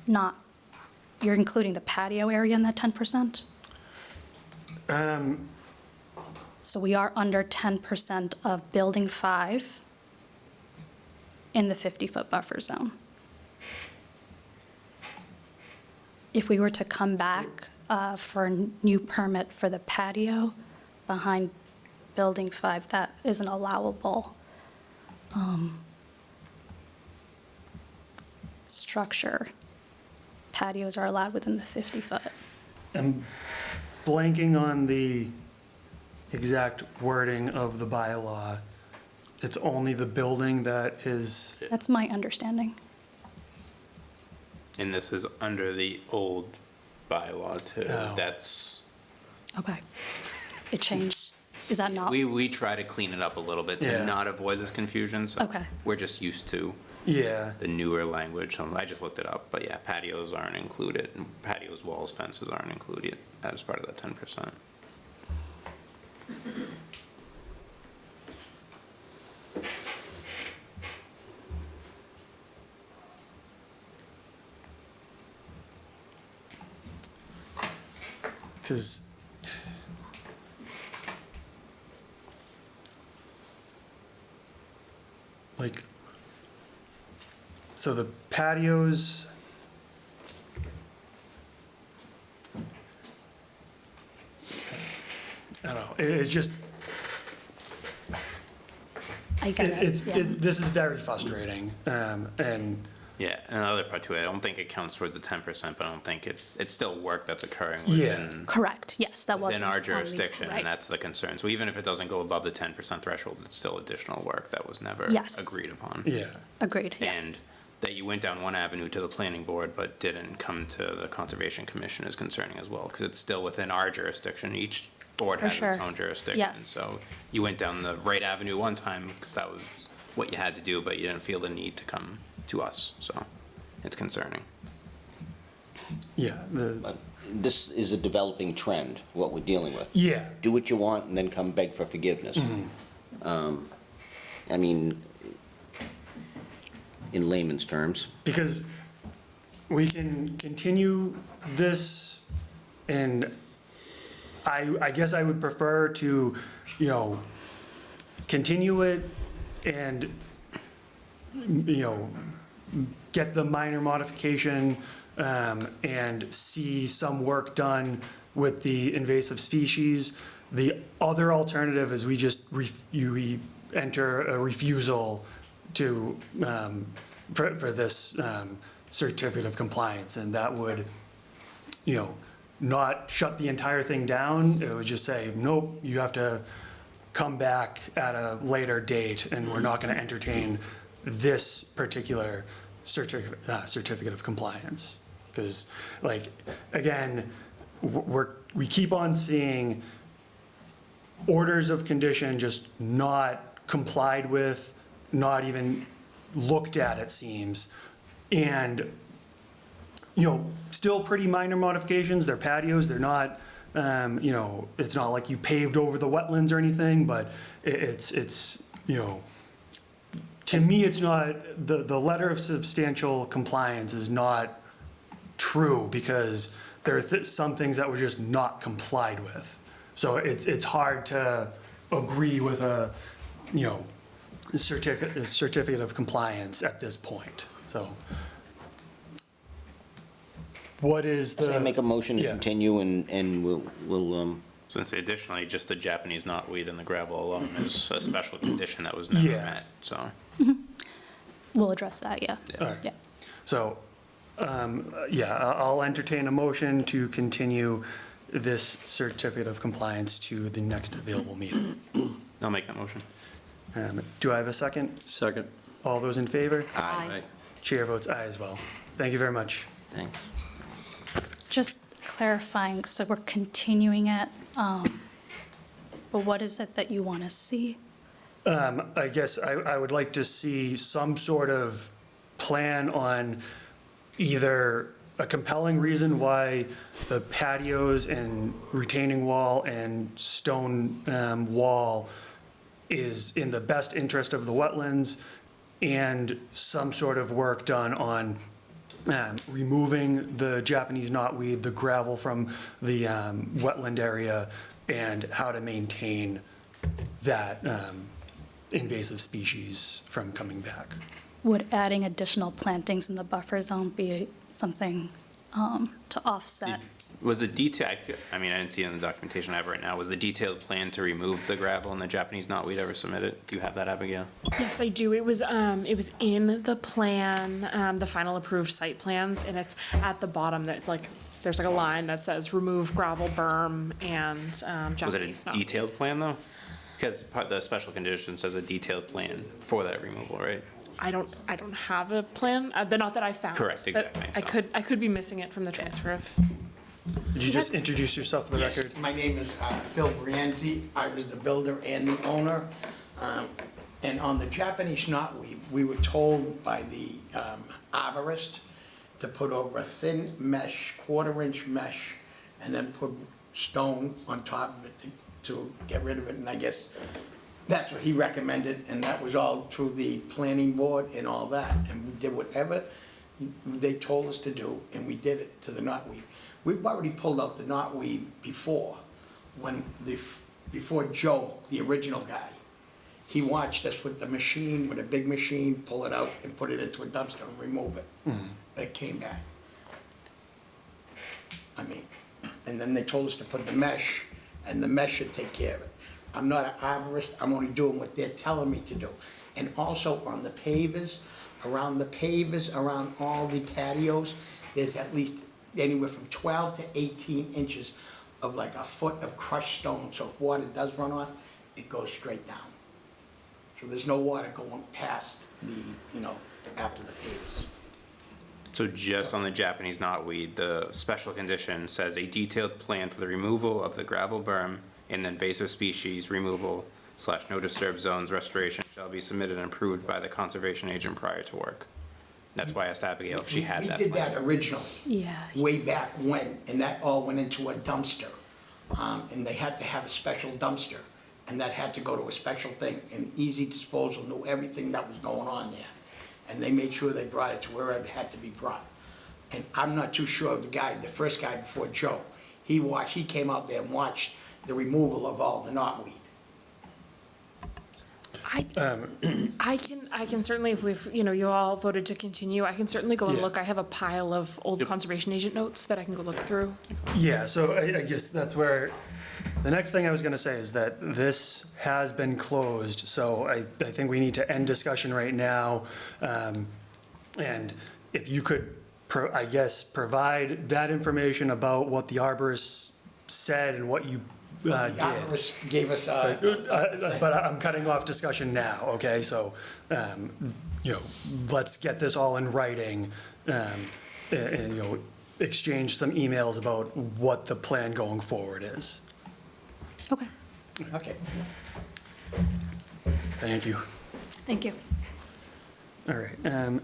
not, you're including the patio area in that 10%? So we are under 10% of Building 5 in the 50-foot buffer zone. If we were to come back for a new permit for the patio behind Building 5, that isn't allowable structure, patios are allowed within the 50-foot. I'm blanking on the exact wording of the bylaw. It's only the building that is, That's my understanding. And this is under the old bylaw too. Oh. That's, Okay. It changed. Is that not? we try to clean it up a little bit Yeah. to not avoid this confusion, so. Okay. We're just used to yeah, the newer language, so I just looked it up, but yeah, patios aren't included, and patios, walls, fences aren't included as part of that 10%. because like, so the patios, I don't know, it's just, I get it. it's, Yeah. this is very frustrating, and, Yeah, another part to it, I don't think it counts towards the 10%, but I don't think it's still work that's occurring Yeah. within, Correct, yes, that wasn't. within our on the- jurisdiction, right. and that's the concern. So even if it doesn't go above the 10% threshold, it's still additional work that was never Yes. agreed upon. yeah. Agreed, yeah. And that you went down one avenue to the planning board, but didn't come to the conservation commission is concerning as well, because it's still within our jurisdiction. Each board For has its sure. own jurisdiction. Yes. So you went down the right avenue one time, because that was what you had to do, but you didn't feel the need to come to us, so it's concerning. Yeah, the, This is a developing trend, what we're dealing with. yeah, Do what you want and then come beg for forgiveness. I mean, in layman's terms. because we can continue this, and I guess I would prefer to, you know, continue it and, you know, get the minor modification, and see some work done with the invasive species. The other alternative is we just, we enter a refusal to, for this certificate of compliance, and that would, you know, not shut the entire thing down. It would just say, nope, you have to come back at a later date, and we're not gonna entertain this particular certificate of compliance. Because, like, again, we keep on seeing orders of condition just not complied with, not even looked at, it seems. And, you know, still pretty minor modifications, they're patios, they're not, you know, it's not like you paved over the wetlands or anything, but it's, you know, to me, it's not, the letter of substantial compliance is not true, because there are some things that were just not complied with. So it's hard to agree with a, you know, certificate of compliance at this point, so. What is the? I say make a motion to Yeah. continue and we'll, Since additionally, just the Japanese knotweed and the gravel alone is a special condition that was never Yeah. met, so. We'll address that, yeah. All right. Yeah. So, yeah, I'll entertain a motion to continue this certificate of compliance to the next available meeting. I'll make that motion. Do I have a second? Second. All those in favor? aye, Chair votes aye as well. Thank you very much. thanks. Just clarifying, so we're continuing it, but what is it that you want to see? I guess I would like to see some sort of plan on either a compelling reason why the patios and retaining wall and stone wall is in the best interest of the wetlands, and some sort of work done on removing the Japanese knotweed, the gravel from the wetland area, and how to maintain that invasive species from coming back. Would adding additional plantings in the buffer zone be something to offset? Was the detail, I mean, I didn't see it in the documentation I have right now, was the detailed plan to remove the gravel and the Japanese knotweed ever submitted? Do you have that, Abigail? Yes, I do. It was in the plan, the final approved site plans, and it's at the bottom that like, there's like a line that says remove gravel berm and, Was it Japanese a knotweed. detailed plan, though? Because the special condition says a detailed plan for that removal, right? I don't have a plan, not that I found. Correct, but exactly, I could be missing it from the transfer. Could you just introduce yourself for the Yes, record? my name is Phil Brianzi. I was the builder and the owner. And on the Japanese knotweed, we were told by the arborist to put over a thin mesh, quarter-inch mesh, and then put stone on top of it to get rid of it. And I guess that's what he recommended, and that was all through the planning board and all that. And we did whatever they told us to do, and we did it to the knotweed. We've already pulled out the knotweed before, before Joe, the original guy. He watched us with the machine, with a big machine, pull it out and put it into a dumpster and remove it. But it came back. I mean, and then they told us to put the mesh, and the mesh should take care of it. I'm not an arborist, I'm only doing what they're telling me to do. And also on the pavers, around all the patios, there's at least anywhere from 12 to 18 inches of like a foot of crushed stone. So if water does run off, it goes straight down. So there's no water going past the, after the pavers. So just on the Japanese knotweed, the special condition says a detailed plan for the removal of the gravel berm and invasive species removal / no disturb zones restoration shall be submitted and approved by the conservation agent prior to work. That's why I asked Abigail if she had that We did plan. that originally. Yeah. Way back when, and that all went into a dumpster. And they had to have a special dumpster, and that had to go to a special thing, and Easy Disposal knew everything that was going on there. And they made sure they brought it to where it had to be brought. And I'm not too sure of the first guy before Joe. He came out there and watched the removal of all the knotweed. I can certainly, if you all voted to continue, I can certainly go and Yeah. look. I have a pile of old conservation agent notes that I can go look through. Yeah, so I guess that's where, the next thing I was gonna say is that this has been closed, so I think we need to end discussion right now. And if you could, provide that information about what the arborist said and what you The did. arborist gave us a But I'm cutting off discussion now, okay? So, let's get this all in writing, and, exchange some emails about what the plan going forward is. Okay, Okay. Thank you. thank you. All right,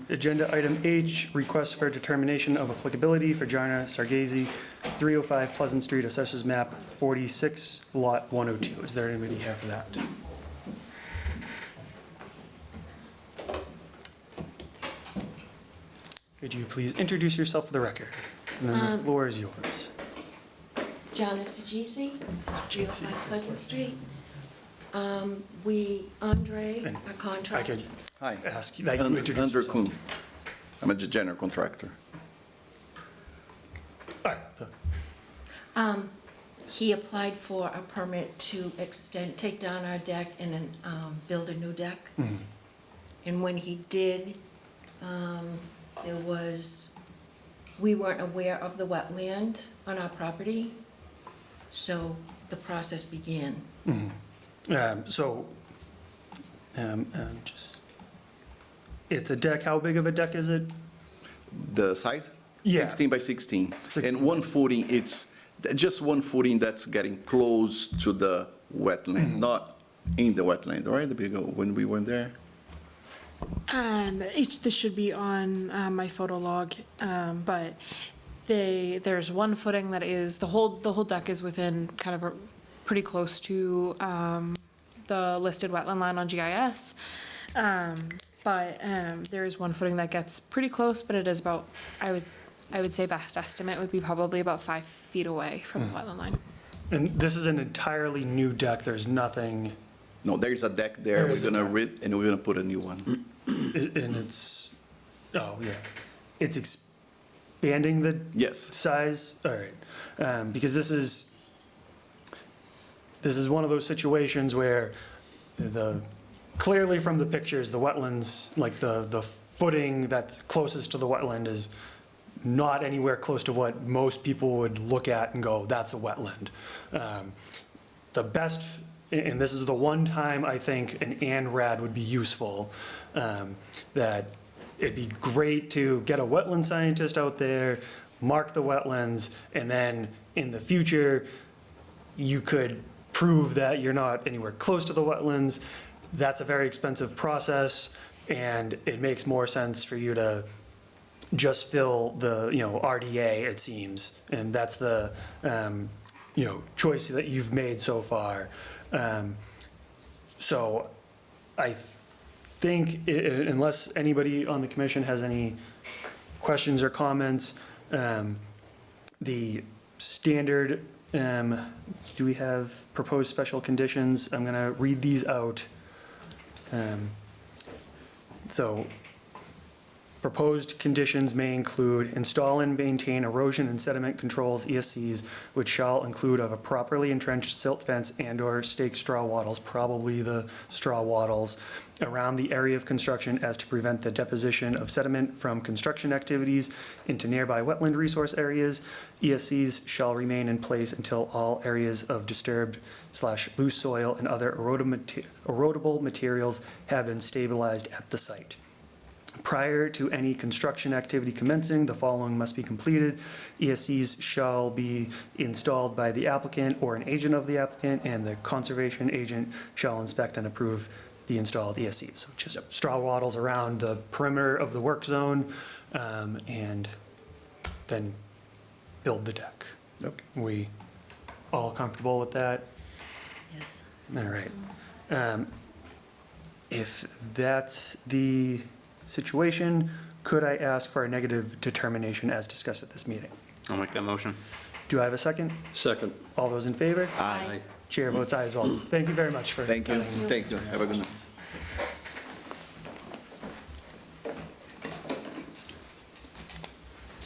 agenda item H, request for determination of applicability for Jarna Sargazy, 305 Pleasant Street, Assessors Map 46, Lot 102. Is there anybody here for that? Could you please introduce yourself for the record? And then the floor is yours. Jana Sajisi, 305 Pleasant Street. Andre, And our I contractor. could Hi, ask, like, you introduce Andrew yourself. Kuhn. I'm a general contractor. All right, He applied for a permit to take down our deck and then build a new deck. And when he did, we weren't aware of the wetland on our property, so the process began. It's a deck, how big of a deck is it? The size? Yeah. 16 by 16. 16. And one footing, it's just one footing that's getting close to the wetland, not in the wetland, right? When we went there? This should be on my photo log, but there's one footing that is, the whole deck is within kind of pretty close to the listed wetland line on GIS. But there is one footing that gets pretty close, but it is about, I would say best estimate would be probably about 5 feet away from the wetland line. And this is an entirely new deck, there's nothing, No, there's a deck there. There We're is a gonna deck. rid, and we're gonna put a new one. and it's, oh, yeah. It's expanding the Yes. size? All right. Because this is one of those situations where clearly from the pictures, the wetlands, like the footing that's closest to the wetland is not anywhere close to what most people would look at and go, that's a wetland. The best, and this is the one time I think an ANRAD would be useful, that it'd be great to get a wetland scientist out there, mark the wetlands, and then in the future, you could prove that you're not anywhere close to the wetlands. That's a very expensive process, and it makes more sense for you to just fill the, RDA, it seems. And that's the, choice that you've made so far. So I think, unless anybody on the commission has any questions or comments, the standard, do we have proposed special conditions? I'm gonna read these out. So, proposed conditions may include install and maintain erosion and sediment controls, ESCs, which shall include of a properly entrenched silt fence and/or stake straw wattles, probably the straw wattles, around the area of construction as to prevent the deposition of sediment from construction activities into nearby wetland resource areas. ESCs shall remain in place until all areas of disturbed/loose soil and other erodible materials have been stabilized at the site. Prior to any construction activity commencing, the following must be completed. ESCs shall be installed by the applicant or an agent of the applicant, and the conservation agent shall inspect and approve the installed ESCs. So just straw wattles around the perimeter of the work zone, and then build the deck. Yep. We all comfortable with that? Yes. All right. If that's the situation, could I ask for a negative determination as discussed at this meeting? I'll make that motion. Do I have a second? Second. All those in favor? Aye. Chair votes aye as well. Thank you very much for. Thank you, coming. thank you. Have a good night.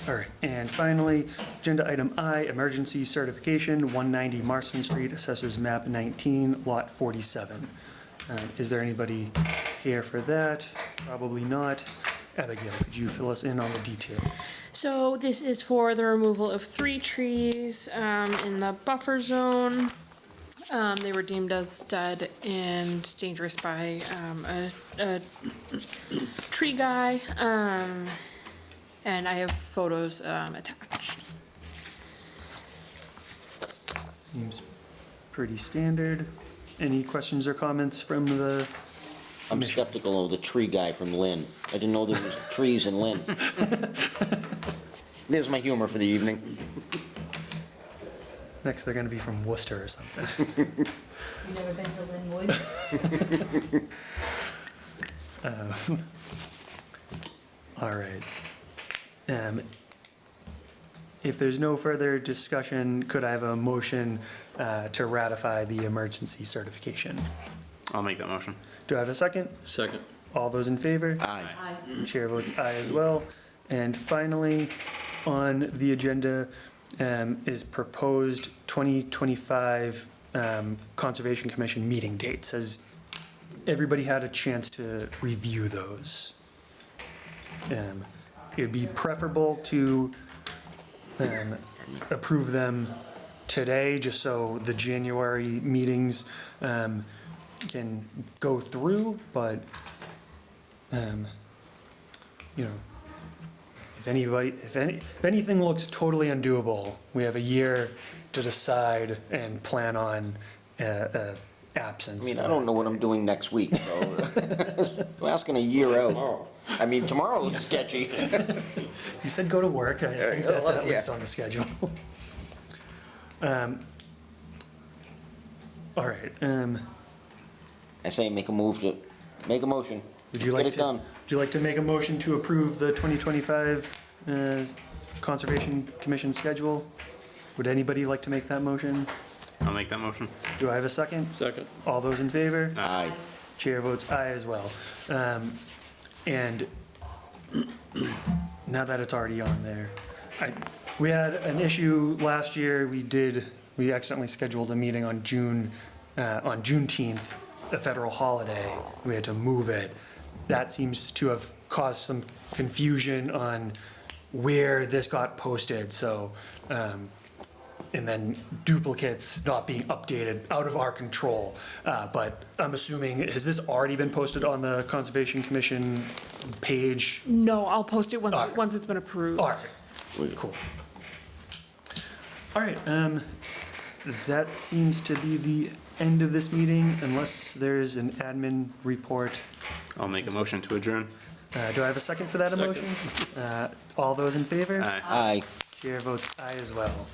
All right, and finally, agenda item I, emergency certification, 190 Marston Street, Assessors Map 19, Lot 47. Is there anybody here for that? Probably not. Abigail, could you fill us in on the details? So this is for the removal of 3 trees in the buffer zone. They were deemed as dead and dangerous by a tree guy. And I have photos attached. Seems pretty standard. Any questions or comments from the I'm commission? skeptical of the tree guy from Lynn. I didn't know there was trees in Lynn. There's my humor for the evening. Next, they're gonna be from Worcester or something. You never been to Linwood? All right. If there's no further discussion, could I have a motion to ratify the emergency certification? I'll make that motion. Do I have a second? Second. All those in favor? Aye. Aye. Chair votes aye as well. And finally, on the agenda is proposed 2025 Conservation Commission meeting dates. Has everybody had a chance to review those? It'd be preferable to approve them today, just so the January meetings can go through, but, if anything looks totally undoable, we have a year to decide and plan on absence. I mean, I don't know what I'm doing next week, so we're asking a year out. Tomorrow. I mean, tomorrow is sketchy. You said go to work, I think that's at least on the schedule. All right, I say make a motion. would you Let's like get to? it done. Would you like to make a motion to approve the 2025 Conservation Commission schedule? Would anybody like to make that motion? I'll make that motion. Do I have a second? Second. All those in favor? Aye. Chair votes aye as well. And now that it's already on there, We had an issue last year, we accidentally scheduled a meeting on Juneteenth, a federal holiday. We had to move it. That seems to have caused some confusion on where this got posted, so, and then duplicates not being updated out of our control. But I'm assuming, has this already been posted on the Conservation Commission page? No, I'll post it once, Alright. once it's been approved. All right, cool. All right, that seems to be the end of this meeting, unless there's an admin report. I'll make a motion to adjourn. Do I have a second for that motion? All those in favor? Aye. Aye. Chair votes aye as well.